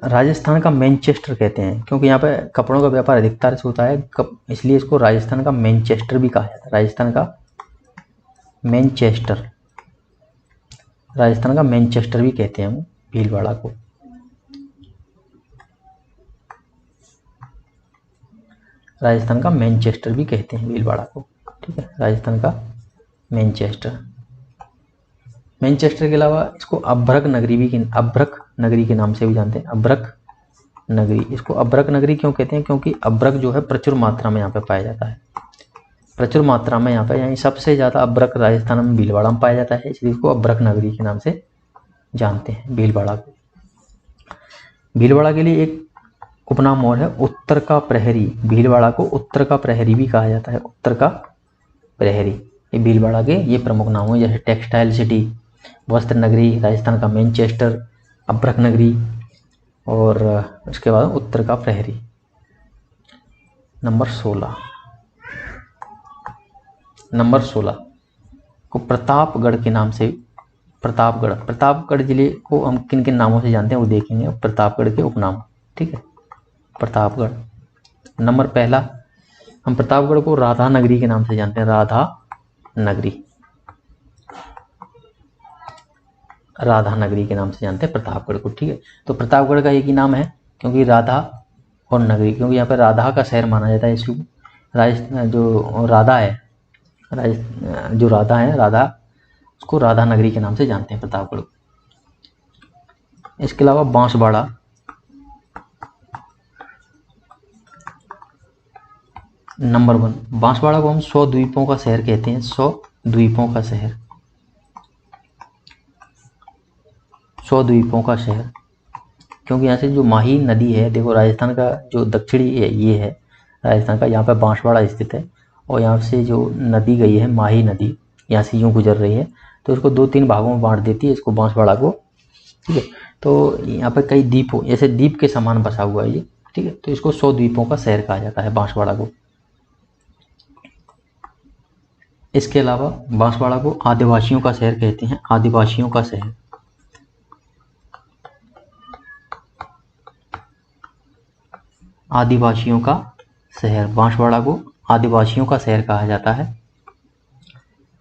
राजस्थान का मैनचेस्टर कहते हैं, क्योंकि यहाँ पे कपड़ों का व्यापार अधिकतर से होता है, इसलिए इसको राजस्थान का मैनचेस्टर भी कहा जाता है। राजस्थान का मैनचेस्टर, राजस्थान का मैनचेस्टर भी कहते हैं हम भीलवाड़ा को। राजस्थान का मैनचेस्टर भी कहते हैं भीलवाड़ा को, ठीक है। राजस्थान का मैनचेस्टर। मैनचेस्टर के अलावा इसको अभ्रक नगरी के नाम से भी जानते हैं, अभ्रक नगरी। इसको अभ्रक नगरी क्यों कहते हैं, क्योंकि अभ्रक जो है प्रचुर मात्रा में यहाँ पे पाया जाता है, प्रचुर मात्रा में यहाँ पे, यानी सबसे ज़्यादा अभ्रक राजस्थान में भीलवाड़ा में पाया जाता है, इसलिए इसको अभ्रक नगरी के नाम से जानते हैं भीलवाड़ा को। भीलवाड़ा के लिए एक उपनाम और है, उत्तर का प्रहरी। भीलवाड़ा को उत्तर का प्रहरी भी कहा जाता है, उत्तर का प्रहरी। ये भीलवाड़ा के ये प्रमुख नाम हैं, जैसे टेक्सटाइल सिटी, वस्त्र नगरी, राजस्थान का मैनचेस्टर, अभ्रक नगरी, और उसके बाद उत्तर का प्रहरी। नंबर 16 को प्रतापगढ़ के नाम से, प्रतापगढ़ जिले को हम किन किन नामों से जानते हैं वो देखेंगे, प्रतापगढ़ के उपनाम। ठीक है, प्रतापगढ़। नंबर पहला, हम प्रतापगढ़ को राधा नगरी के नाम से जानते हैं, राधा नगरी के नाम से जानते हैं प्रतापगढ़ को। ठीक है, तो प्रतापगढ़ का एक ही नाम है क्योंकि राधा और नगरी, क्योंकि यहाँ पर राधा का शहर माना जाता है, इसलिए जो राधा है उसको राधा नगरी के नाम से जानते हैं प्रतापगढ़ को। इसके अलावा बांसवाड़ा, नंबर 1, बांसवाड़ा को हम 100 द्वीपों का शहर कहते हैं, 100 द्वीपों का शहर, 100 द्वीपों का शहर, क्योंकि यहाँ से जो माही नदी है, देखो राजस्थान का जो दक्षिणी ये है राजस्थान का, यहाँ पर बांसवाड़ा स्थित है, और यहाँ से जो नदी गई है माही नदी, यहाँ से यूँ गुजर रही है, तो इसको 2-3 भागों में बांट देती है इसको, बांसवाड़ा को। ठीक है, तो यहाँ पर कई द्वीप हो, जैसे द्वीप के समान बसा हुआ है ये। ठीक है, तो इसको 100 द्वीपों का शहर कहा जाता है बांसवाड़ा को। इसके अलावा बांसवाड़ा को आदिवासियों का शहर कहते हैं, आदिवासियों का शहर। आदिवासियों का शहर, बांसवाड़ा को आदिवासियों का शहर कहा जाता है।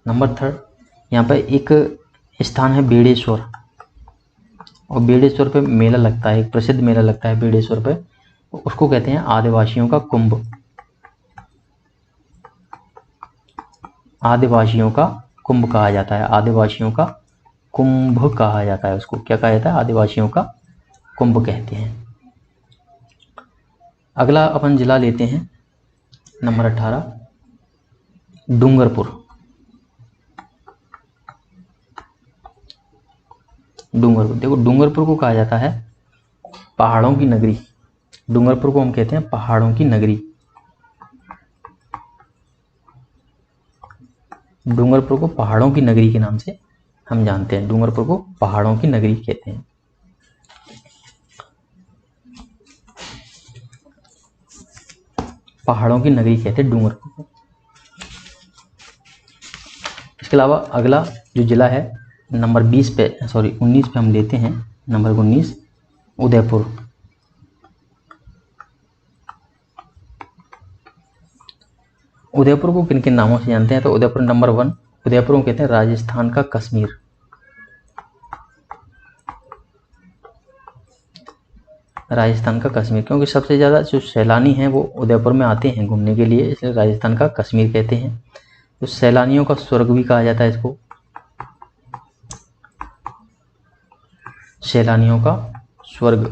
नंबर 3, यहाँ पर एक स्थान है बेड़ेश्वर, और बेड़ेश्वर पे मेला लगता है, एक प्रसिद्ध मेला लगता है बेड़ेश्वर पे, उसको कहते हैं आदिवासियों का कुंभ। आदिवासियों का कुंभ कहा जाता है, आदिवासियों का कुंभ कहा जाता है, उसको क्या कहा जाता है, आदिवासियों का कुंभ कहते हैं। अगला अपन जिला लेते हैं नंबर 18, डूंगरपुर। देखो डूंगरपुर को कहा जाता है पहाड़ों की नगरी, डूंगरपुर को हम कहते हैं पहाड़ों की नगरी। डूंगरपुर को पहाड़ों की नगरी के नाम से हम जानते हैं, डूंगरपुर को पहाड़ों की नगरी कहते हैं। पहाड़ों की नगरी कहते हैं डूंगरपुर को। इसके अलावा अगला जो जिला है नंबर 19 पे हम लेते हैं, नंबर 19 उदयपुर। उदयपुर को किन किन नामों से जानते हैं, तो उदयपुर नंबर 1, उदयपुर को कहते हैं राजस्थान का कश्मीर। राजस्थान का कश्मीर, क्योंकि सबसे ज़्यादा जो सैलानी हैं वो उदयपुर में आते हैं घूमने के लिए, इसलिए राजस्थान का कश्मीर कहते हैं। तो सैलानियों का स्वर्ग भी कहा जाता है इसको, सैलानियों का स्वर्ग।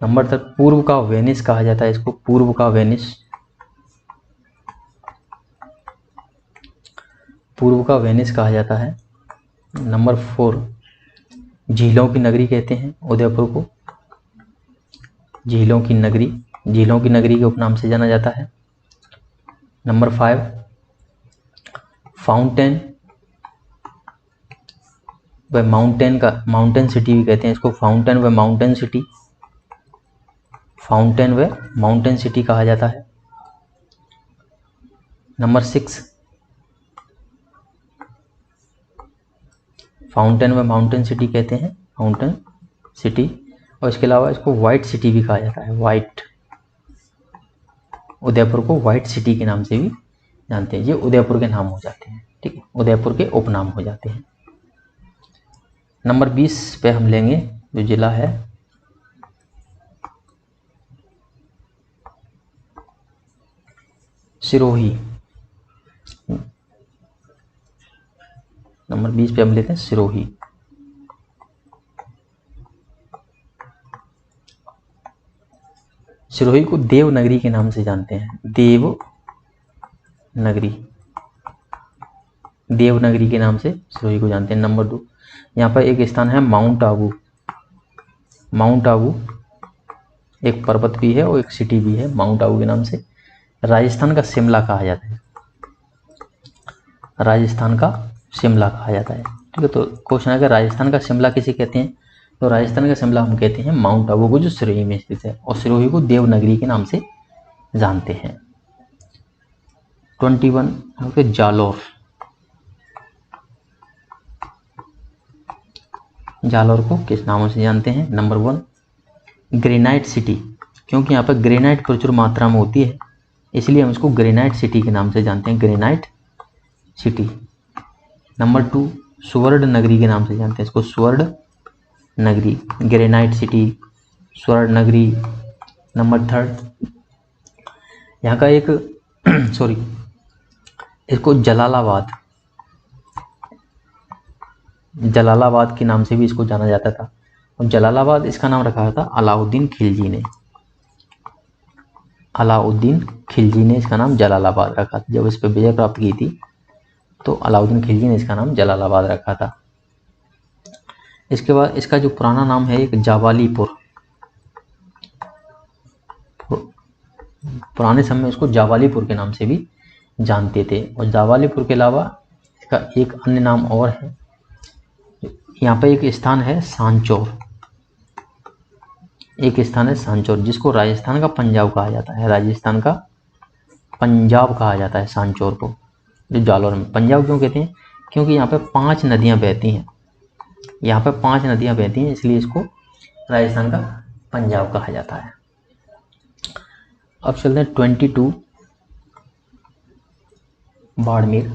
नंबर 3, पूर्व का वेनिस कहा जाता है इसको, पूर्व का वेनिस, पूर्व का वेनिस कहा जाता है। नंबर 4, झीलों की नगरी कहते हैं उदयपुर को, झीलों की नगरी के उपनाम से जाना जाता है। नंबर 5, फाउंटेन व माउंटेन सिटी भी कहते हैं इसको, फाउंटेन व माउंटेन सिटी कहा जाता है। नंबर 6, फाउंटेन व माउंटेन सिटी कहते हैं, माउंटेन सिटी। और इसके अलावा इसको वाइट सिटी भी कहा जाता है, वाइट, उदयपुर को वाइट सिटी के नाम से भी जानते हैं। ये उदयपुर के नाम हो जाते हैं, ठीक है, उदयपुर के उपनाम हो जाते हैं। नंबर 20 पे हम लेंगे जो जिला है सिरोही। नंबर 20 पे हम लेते हैं सिरोही। सिरोही को देवनगरी के नाम से जानते हैं, देवनगरी के नाम से सिरोही को जानते हैं। नंबर 2, यहाँ पर एक स्थान है माउंट आबू। माउंट आबू एक पर्वत भी है और एक सिटी भी है माउंट आबू के नाम से। राजस्थान का शिमला कहा जाता है, राजस्थान का शिमला कहा जाता है। ठीक है, तो क्वेश्चन है कि राजस्थान का शिमला किसे कहते हैं? तो राजस्थान का शिमला हम कहते हैं माउंट आबू को, जो सिरोही में स्थित है, और सिरोही को देवनगरी के नाम से जानते हैं। 21 ओके, जालौर। जालौर को किस नामों से जानते हैं? नंबर 1 ग्रेनाइट सिटी, क्योंकि यहाँ पर ग्रेनाइट प्रचुर मात्रा में होती है, इसलिए हम इसको ग्रेनाइट सिटी के नाम से जानते हैं, ग्रेनाइट सिटी। नंबर 2 स्वर्ण नगरी के नाम से जानते हैं इसको, स्वर्ण नगरी, ग्रेनाइट सिटी, स्वर्ण नगरी। नंबर 3 यहाँ का एक सॉरी, इसको जलालाबाद, जलालाबाद के नाम से भी इसको जाना जाता था, और जलालाबाद इसका नाम रखा था अलाउद्दीन खिलजी ने। अलाउद्दीन खिलजी ने इसका नाम जलालाबाद रखा था। जब इस पर विजय प्राप्त की थी तो अलाउद्दीन खिलजी ने इसका नाम जलालाबाद रखा था। इसके बाद इसका जो पुराना नाम है एक जावालीपुर, पुराने समय में इसको जावालीपुर के नाम से भी जानते थे। और जावालीपुर के अलावा इसका एक अन्य नाम और है, यहाँ पे एक स्थान है सांचौर, एक स्थान है सांचौर, जिसको राजस्थान का पंजाब कहा जाता है, राजस्थान का पंजाब कहा जाता है सांचौर को, जो जालौर में। पंजाब क्यों कहते हैं? क्योंकि यहाँ पे 5 नदियाँ बहती हैं, यहाँ पे 5 नदियाँ बहती हैं, इसलिए इसको राजस्थान का पंजाब कहा जाता है। अब चलते हैं 22 बाड़मेर।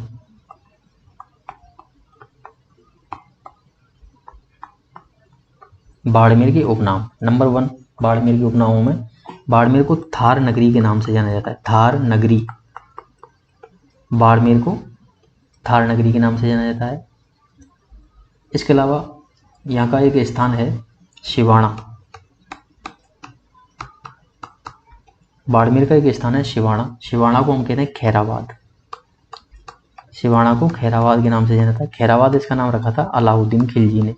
बाड़मेर के उपनाम, नंबर 1 बाड़मेर के उपनामों में बाड़मेर को थार नगरी के नाम से जाना जाता है, थार नगरी, बाड़मेर को थार नगरी के नाम से जाना जाता है। इसके अलावा यहाँ का एक स्थान है शिवाणा, बाड़मेर का एक स्थान है शिवाणा, शिवाणा को हम कहते हैं खैराबाद, शिवाणा को खैराबाद के नाम से जाना जाता है। खैराबाद इसका नाम रखा था अलाउद्दीन खिलजी ने।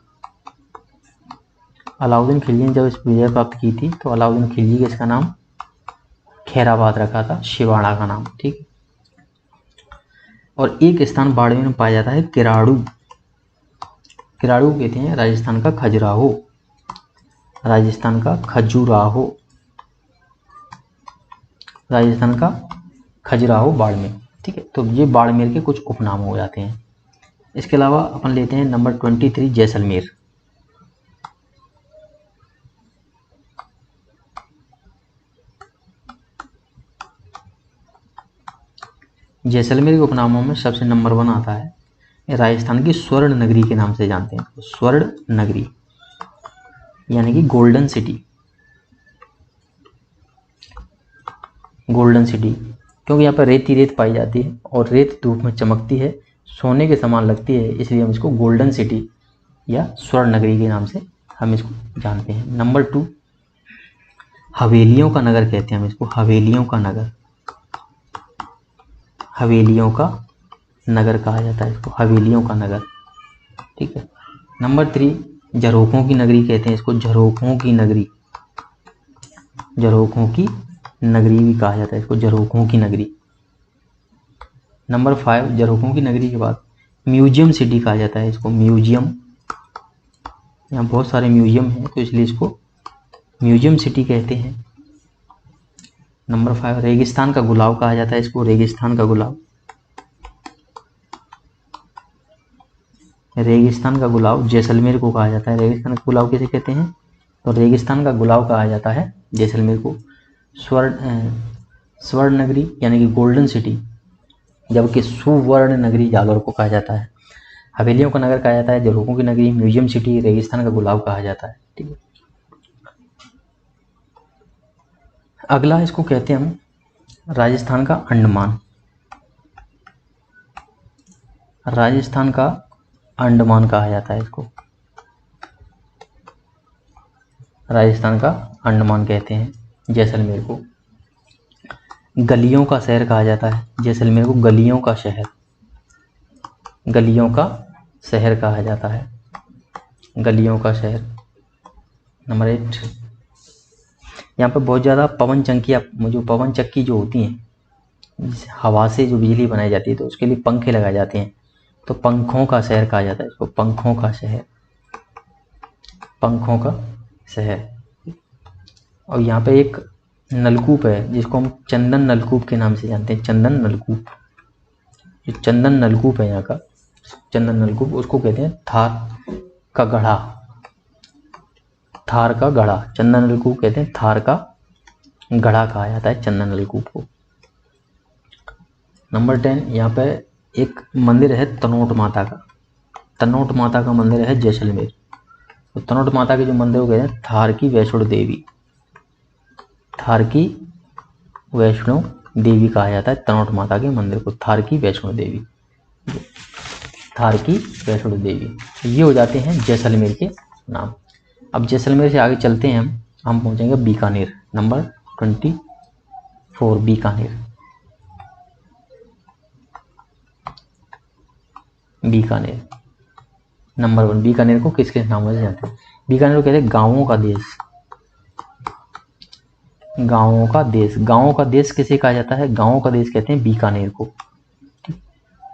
अलाउद्दीन खिलजी ने जब इस विजय प्राप्त की थी तो अलाउद्दीन खिलजी के इसका नाम खैराबाद रखा था, शिवाणा का नाम। ठीक है, और एक स्थान बाड़मेर में पाया जाता है किराड़ू, किराड़ू कहते हैं राजस्थान का खजुराहो, राजस्थान का खजुराहो, राजस्थान का खजुराहो बाड़मेर। ठीक है, तो ये बाड़मेर के कुछ उपनाम हो जाते हैं। इसके अलावा अपन लेते हैं नंबर 23 जैसलमेर। जैसलमेर के उपनामों में सबसे नंबर 1 आता है, राजस्थान की स्वर्ण नगरी के नाम से जानते हैं, स्वर्ण नगरी यानी कि गोल्डन सिटी, गोल्डन सिटी, क्योंकि यहाँ पर रेत ही रेत पाई जाती है और रेत धूप में चमकती है, सोने के समान लगती है, इसलिए हम इसको गोल्डन सिटी या स्वर्ण नगरी के नाम से हम इसको जानते हैं। नंबर 2 हवेलियों का नगर कहते हैं हम इसको, हवेलियों का नगर, हवेलियों का नगर कहा जाता है इसको, हवेलियों का नगर। ठीक है, नंबर 3 झरोखों की नगरी कहते हैं इसको, झरोखों की नगरी, झरोखों की नगरी भी कहा जाता है इसको, झरोखों की नगरी। नंबर 5 झरोखों की नगरी के बाद म्यूजियम सिटी कहा जाता है इसको, म्यूजियम, यहाँ बहुत सारे म्यूजियम हैं तो इसलिए इसको म्यूजियम सिटी कहते हैं। नंबर 5 रेगिस्तान का गुलाब कहा जाता है इसको, रेगिस्तान का गुलाब, रेगिस्तान का गुलाब जैसलमेर को कहा जाता है। रेगिस्तान का गुलाब किसे कहते हैं? तो रेगिस्तान का गुलाब कहा जाता है जैसलमेर को। स्वर्ण नगरी यानी कि गोल्डन सिटी, जबकि सुवर्ण नगरी जालौर को कहा जाता है। हवेलियों का नगर कहा जाता है, झरोखों की नगरी, म्यूजियम सिटी, रेगिस्तान का गुलाब कहा जाता है। ठीक है, अगला इसको कहते हैं हम राजस्थान का अंडमान, राजस्थान का अंडमान कहा जाता है इसको, राजस्थान का अंडमान कहते हैं जैसलमेर को। गलियों का शहर कहा जाता है जैसलमेर को, गलियों का शहर, गलियों का शहर कहा जाता है। गलियों का शहर। नंबर 8, यहाँ पे बहुत ज़्यादा पवन चक्की जो होती हैं, हवा से जो बिजली बनाई जाती है, तो उसके लिए पंखे लगाए जाते हैं, तो पंखों का शहर कहा जाता है इसको, पंखों का शहर, पंखों का शहर। और यहाँ पे एक नलकूप है जिसको हम चंदन नलकूप के नाम से जानते हैं, चंदन नलकूप। जो चंदन नलकूप है यहाँ का, चंदन नलकूप, उसको कहते हैं थार का गढ़ा, थार का गढ़ा। चंदन नलकूप कहते हैं थार का गढ़ा कहा जाता है चंदन नलकूप को। नंबर 10, यहाँ पे एक मंदिर है तनोट माता का, तनोट माता का मंदिर है जैसलमेर। तो तनोट माता के जो मंदिर को कहते हैं थार की वैष्णो देवी, थार की वैष्णो देवी कहा जाता है तनोट माता के मंदिर को, थार की वैष्णो देवी, थार की वैष्णो देवी। ये हो जाते हैं जैसलमेर के नाम। अब जैसलमेर से आगे चलते हैं हम पहुंचेंगे बीकानेर। नंबर 24, बीकानेर। बीकानेर नंबर 1, बीकानेर को किसके नाम से जानते हैं? बीकानेर को कहते हैं गांवों का देश, गांवों का देश। गांवों का देश किसे कहा जाता है? गांवों का देश कहते हैं बीकानेर को।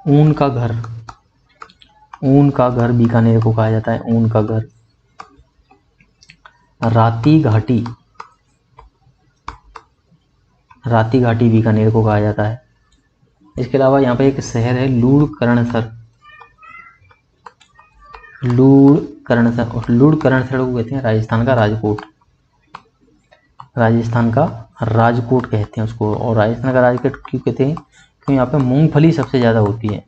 ऊन का घर, ऊन का घर बीकानेर को कहा जाता है, ऊन का घर। राती घाटी, राती घाटी बीकानेर को कहा जाता है। इसके अलावा यहाँ पे एक शहर है लूणकरणसर, लूणकरणसर, और लूणकरणसर को कहते हैं राजस्थान का राजकोट, राजस्थान का राजकोट कहते हैं उसको। और राजस्थान का राजकोट क्यों कहते हैं? क्योंकि यहाँ पे मूंगफली सबसे ज़्यादा होती है,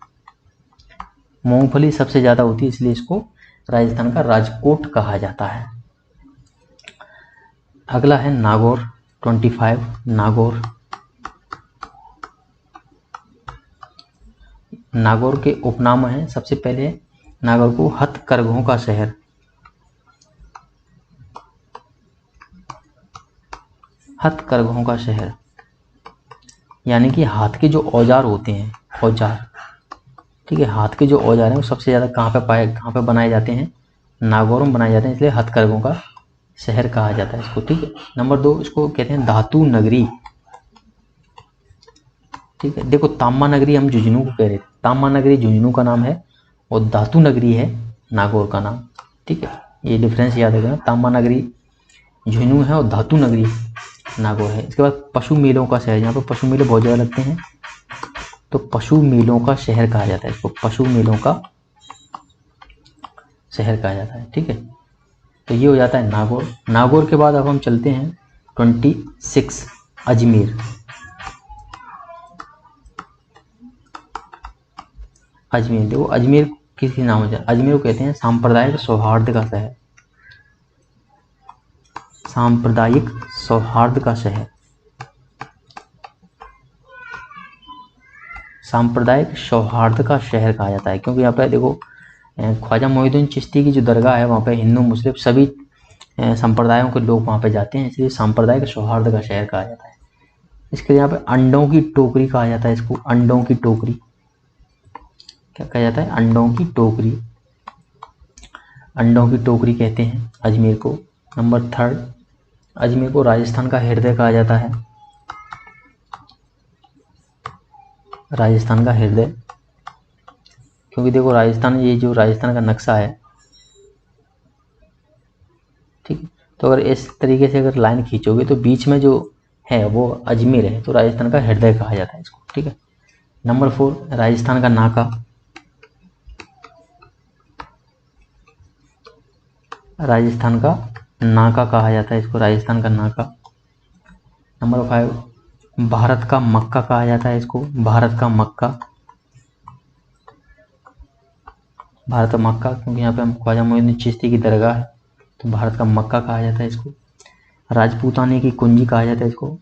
मूंगफली सबसे ज़्यादा होती है, इसलिए इसको राजस्थान का राजकोट कहा जाता है। अगला है नागौर, 25, नागौर। नागौर के उपनाम हैं, सबसे पहले नागौर को हथकरघों का शहर, हथकरघों का शहर, यानी कि हाथ के जो औजार होते हैं, औजार, ठीक है, हाथ के जो औजार हैं वो सबसे ज़्यादा कहाँ पे बनाए जाते हैं? नागौर में बनाए जाते हैं, इसलिए हथकरघों का शहर कहा जाता है इसको, ठीक है। नंबर 2, इसको कहते हैं धातु नगरी, ठीक है। देखो तांबा नगरी हम झुंझुनू को कह रहे थे, तांबा नगरी झुंझुनू का नाम है और धातु नगरी है नागौर का नाम, ठीक है। ये डिफरेंस याद रखना, तांबा नगरी झुंझुनू है और धातु नगरी नागौर है। इसके बाद पशु मेलों का शहर, यहाँ पर पशु मेले बहुत ज़्यादा लगते हैं, तो पशु मेलों का शहर कहा जाता है इसको, पशु मेलों का शहर कहा जाता है, ठीक है। तो ये हो जाता है नागौर। नागौर के बाद अब हम चलते हैं 26, अजमेर। अजमेर, देखो अजमेर किसके नाम से? अजमेर को कहते हैं सांप्रदायिक सौहार्द का शहर, सांप्रदायिक सौहार्द का शहर, सांप्रदायिक सौहार्द का शहर कहा जाता है, क्योंकि यहाँ पे देखो ख्वाजा मोइनुद्दीन चिश्ती की जो दरगाह है वहाँ पे हिंदू मुस्लिम सभी संप्रदायों के लोग वहाँ पे जाते हैं, इसलिए सांप्रदायिक सौहार्द का शहर कहा जाता है। इसके यहाँ पे अंडों की टोकरी कहा जाता है इसको, अंडों की टोकरी, क्या कहा जाता है? अंडों की टोकरी, अंडों की टोकरी कहते हैं अजमेर को। नंबर 3, अजमेर को राजस्थान का हृदय कहा जाता है, राजस्थान का हृदय, क्योंकि देखो राजस्थान, ये जो राजस्थान का नक्शा है, ठीक है, तो अगर इस तरीके से अगर लाइन खींचोगे तो बीच में जो है वो अजमेर है, तो राजस्थान का हृदय कहा जाता है इसको, ठीक है। नंबर 4, राजस्थान का नाका, राजस्थान का नाका कहा जाता है इसको, राजस्थान का नाका। नंबर 5, भारत का मक्का कहा जाता है इसको, भारत का मक्का, भारत का मक्का, क्योंकि यहाँ पे हम ख्वाजा मोइनुद्दीन चिश्ती की दरगाह है, तो भारत का मक्का कहा जाता है इसको। राजपूताने की कुंजी कहा जाता है इसको,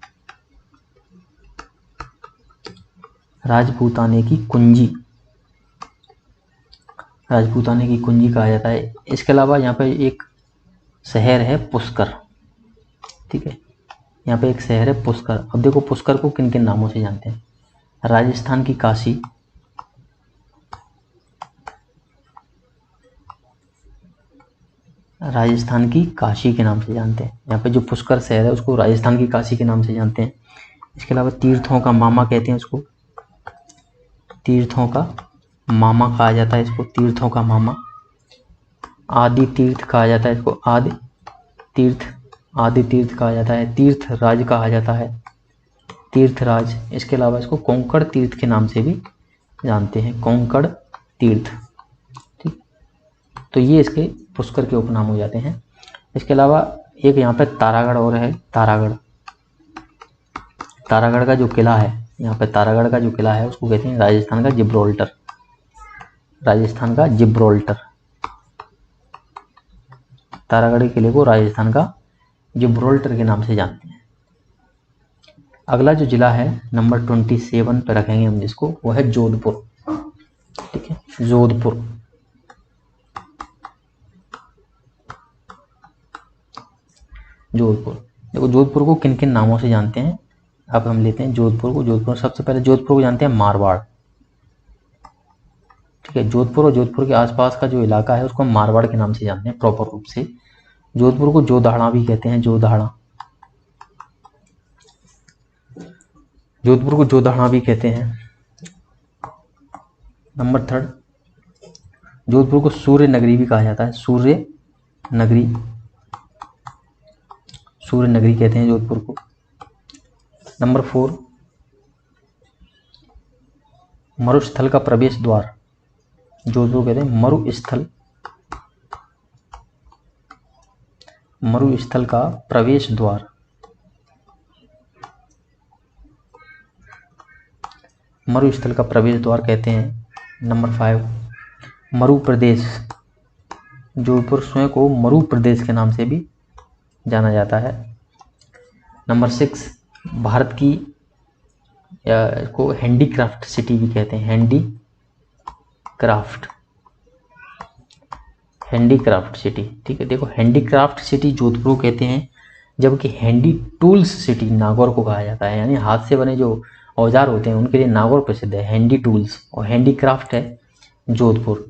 राजपूताने की कुंजी, राजपूताने की कुंजी कहा जाता है। इसके अलावा यहाँ पे एक शहर है पुष्कर, ठीक है, यहाँ पे एक शहर है पुष्कर। अब देखो पुष्कर को किन किन नामों से जानते हैं? राजस्थान की काशी, राजस्थान की काशी के नाम से जानते हैं। यहाँ पे जो पुष्कर शहर है उसको राजस्थान की काशी के नाम से जानते हैं। इसके अलावा तीर्थों का मामा कहते हैं उसको, तीर्थों का मामा कहा जाता है इसको, तीर्थों का मामा। आदि तीर्थ कहा जाता है इसको, आदि तीर्थ, आदि तीर्थ कहा जाता है। तीर्थ राज कहा जाता है, तीर्थराज। इसके अलावा इसको कोंकण तीर्थ के नाम से भी जानते हैं, कोंकण तीर्थ। ठीक, तो ये इसके पुष्कर के उपनाम हो जाते हैं। इसके अलावा एक यहाँ पे तारागढ़ और है, तारागढ़। तारागढ़ का जो किला है, यहाँ पे तारागढ़ का जो किला है उसको कहते हैं राजस्थान का जिब्राल्टर, राजस्थान का जिब्राल्टर। तारागढ़ के किले को राजस्थान का जिब्राल्टर के नाम से जानते हैं। अगला जो जिला है नंबर 27 पे रखेंगे हम जिसको, वो है जोधपुर। ठीक है, जोधपुर। जोधपुर, देखो जोधपुर को किन किन नामों से जानते हैं। अब हम लेते हैं जोधपुर को। जोधपुर, सबसे पहले जोधपुर को जानते हैं मारवाड़। ठीक है, जोधपुर और जोधपुर के आसपास का जो इलाका है उसको हम मारवाड़ के नाम से जानते हैं प्रॉपर रूप से। जोधपुर को जोधाड़ा भी कहते हैं, जोधाड़ा। जोधपुर को जोधाड़ा भी कहते हैं। नंबर 3, जोधपुर को सूर्य नगरी भी कहा जाता है, सूर्य नगरी, सूर्य नगरी कहते हैं जोधपुर को। नंबर 4, मरुस्थल का प्रवेश द्वार, जोधपुर कहते हैं मरुस्थल, मरुस्थल का प्रवेश द्वार। मरुस्थल का प्रवेश द्वार कहते हैं। नंबर 5, मरु प्रदेश, जोधपुर स्वयं को मरु प्रदेश के नाम से भी जाना जाता है। नंबर 6, भारत की, या इसको हैंडीक्राफ्ट सिटी भी कहते हैं, हैंडीक्राफ्ट, हैंडीक्राफ्ट सिटी। ठीक है, देखो हैंडीक्राफ्ट सिटी जोधपुर को कहते हैं, जबकि हैंडी टूल्स सिटी नागौर को कहा जाता है। यानी हाथ से बने जो औजार होते हैं उनके लिए नागौर प्रसिद्ध है, हैंडी टूल्स, और हैंडीक्राफ्ट है जोधपुर।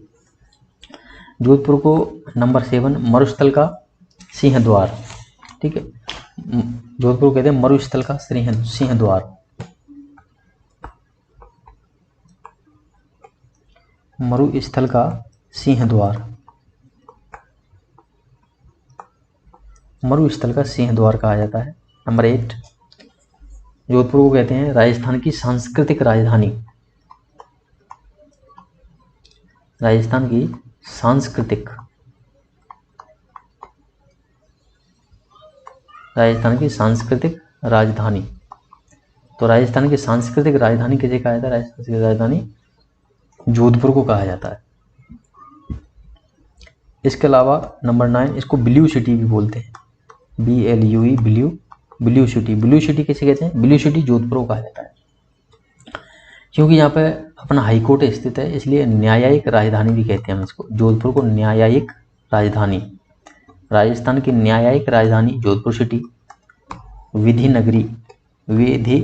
जोधपुर को नंबर 7, मरुस्थल का सिंह द्वार। ठीक है, जोधपुर कहते हैं मरुस्थल का सिंह द्वार, मरुस्थल का सिंह द्वार, मरुस्थल का सिंह द्वार कहा जाता है। नंबर 8, जोधपुर को कहते हैं राजस्थान की सांस्कृतिक राजधानी, राजस्थान की सांस्कृतिक, राजस्थान की सांस्कृतिक राजधानी। तो राजस्थान की सांस्कृतिक राजधानी किसे कहा जाता है? राजस्थान की राजधानी जोधपुर को कहा जाता है। इसके अलावा नंबर 9, इसको ब्लू सिटी भी बोलते हैं, BLUE, blue city. Blue city किसे कहते हैं? ब्लू सिटी जोधपुर को कहा जाता है, क्योंकि यहाँ पे अपना हाई कोर्ट स्थित है, इसलिए न्यायिक राजधानी भी कहते हैं हम इसको। जोधपुर को न्यायिक राजधानी, राजस्थान की न्यायिक राजधानी जोधपुर सिटी। विधि नगरी, विधि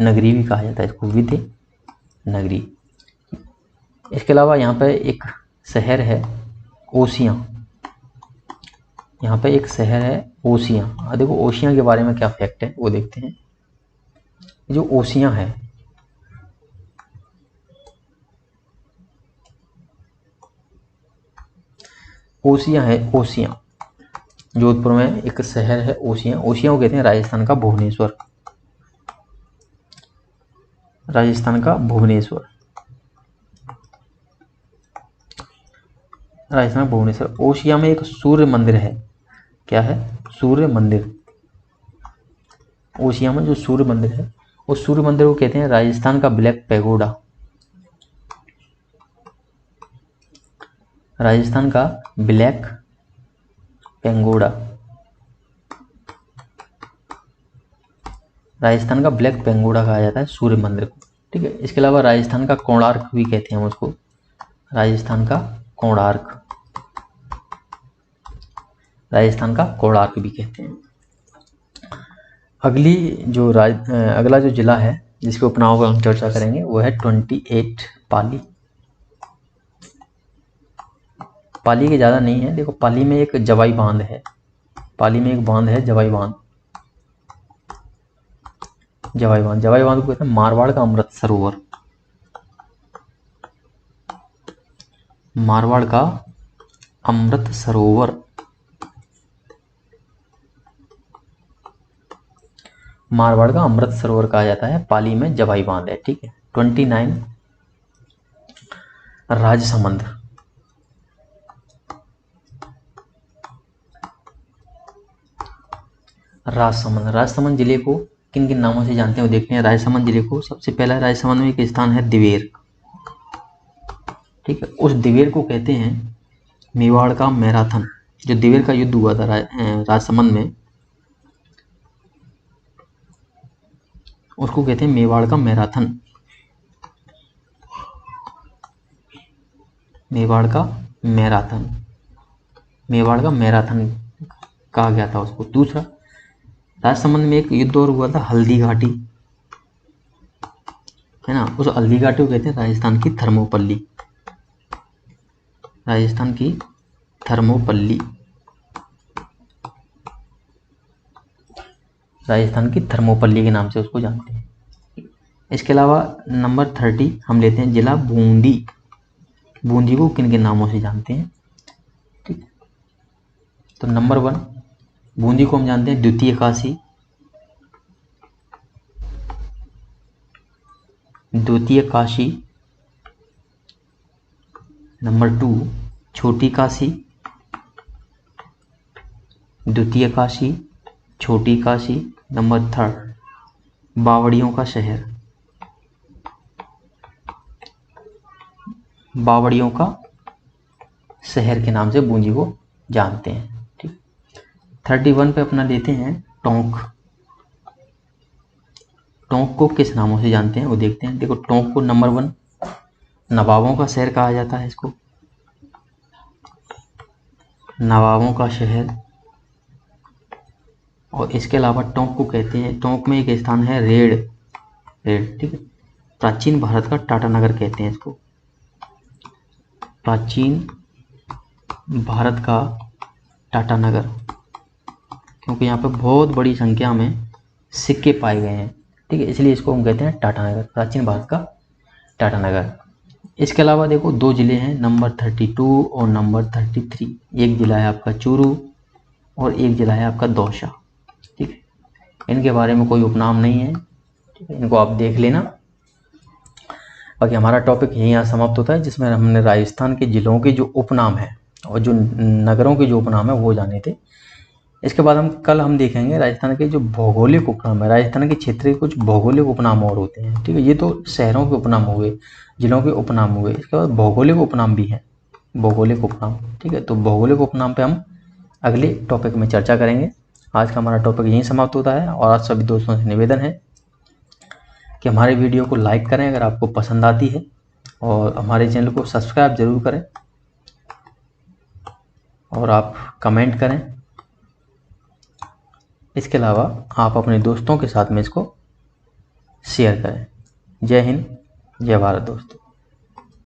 नगरी भी कहा जाता है इसको, विधि नगरी। इसके अलावा यहाँ पे एक शहर है ओसियां, यहाँ पे एक शहर है ओसियां। देखो ओसियां के बारे में क्या फैक्ट है वो देखते हैं। जो ओसियां है, ओसियां है, ओसियां जोधपुर में एक शहर है ओसियां। ओसियां को कहते हैं राजस्थान का भुवनेश्वर, राजस्थान का भुवनेश्वर, राजस्थान भुवनेश्वर। ओसियां में एक सूर्य मंदिर है, क्या है? सूर्य मंदिर। ओसियां में जो सूर्य मंदिर है, उस सूर्य मंदिर को कहते हैं राजस्थान का ब्लैक पैगोडा, राजस्थान का ब्लैक पेंगोडा, राजस्थान का ब्लैक पेंगोडा कहा जाता है सूर्य मंदिर को। ठीक है, इसके अलावा राजस्थान का कोणार्क भी कहते हैं हम उसको, राजस्थान का कोणार्क, राजस्थान का कोणार्क भी कहते हैं। अगला जो जिला है जिसके उपनामों पर हम चर्चा करेंगे वो है 28 पाली, पाली के ज़्यादा नहीं है। देखो पाली में एक जवाई बांध है, पाली में एक बांध है जवाई बांध, जवाई बांध, जवाई बांध को कहते हैं मारवाड़ का अमृत सरोवर, मारवाड़ का अमृत सरोवर, मारवाड़ का अमृत सरोवर कहा जाता है, पाली में जवाई बांध है। ठीक है। 29 राजसमंद, राजसमंद, राजसमंद जिले को किन किन नामों से जानते हैं वो देखते हैं। राजसमंद जिले को सबसे पहला राजसमंद में एक स्थान है दिवेर। ठीक है। उस दिवेर को कहते हैं मेवाड़ का मैराथन। जो दिवेर का युद्ध हुआ था राजसमंद में, उसको कहते हैं मेवाड़ का मैराथन, मेवाड़ का मैराथन, मेवाड़ का मैराथन कहा गया था उसको। दूसरा, राजसमंद में एक युद्ध और हुआ था हल्दी घाटी, है ना। उस हल्दी घाटी को कहते हैं राजस्थान की थर्मोपल्ली, राजस्थान की थर्मोपल्ली, राजस्थान की थर्मोपल्ली के नाम से उसको जानते हैं। इसके अलावा नंबर 30 हम लेते हैं जिला बूंदी। बूंदी को किन किन नामों से जानते हैं? ठीक। तो नंबर 1 बूंदी को हम जानते हैं द्वितीय काशी, द्वितीय काशी। नंबर 2 छोटी काशी, द्वितीय काशी, छोटी काशी। नंबर 3 बावड़ियों का शहर, बावड़ियों का शहर के नाम से बूंदी को जानते हैं। ठीक। 31 पे अपना लेते हैं टोंक। टोंक को किस नामों से जानते हैं वो देखते हैं। देखो टोंक को नंबर 1 नवाबों का शहर कहा जाता है, इसको नवाबों का शहर। और इसके अलावा टोंक को कहते हैं, टोंक में एक स्थान है रेड, रेड। ठीक है। प्राचीन भारत का टाटा नगर कहते हैं इसको, प्राचीन भारत का टाटा नगर, क्योंकि यहाँ पे बहुत बड़ी संख्या में सिक्के पाए गए हैं। ठीक है, इसलिए इसको हम कहते हैं टाटा नगर, प्राचीन भारत का टाटा नगर। इसके अलावा देखो 2 जिले हैं नंबर 32 और नंबर 33। एक जिला है आपका चूरू और एक जिला है आपका दौसा। ठीक है। इनके बारे में कोई उपनाम नहीं है, ठीक है, इनको आप देख लेना। बाकी हमारा टॉपिक यहीं यहाँ समाप्त होता है, जिसमें हमने राजस्थान के जिलों के जो उपनाम हैं और जो नगरों के जो उपनाम है वो जाने थे। इसके बाद कल हम देखेंगे राजस्थान के जो भौगोलिक उपनाम है, राजस्थान के क्षेत्र के कुछ भौगोलिक उपनाम और होते हैं। ठीक है, ये तो शहरों के उपनाम हो गए, जिलों के उपनाम हो गए। इसके बाद भौगोलिक उपनाम भी हैं, भौगोलिक उपनाम। ठीक है, तो भौगोलिक उपनाम पे हम अगले टॉपिक में चर्चा करेंगे। आज का हमारा टॉपिक यहीं समाप्त होता है और आज सभी दोस्तों से निवेदन है कि हमारे वीडियो को लाइक करें अगर आपको पसंद आती है, और हमारे चैनल को सब्सक्राइब जरूर करें, और आप कमेंट करें। इसके अलावा आप अपने दोस्तों के साथ में इसको शेयर करें। जय हिंद, जय भारत दोस्तों।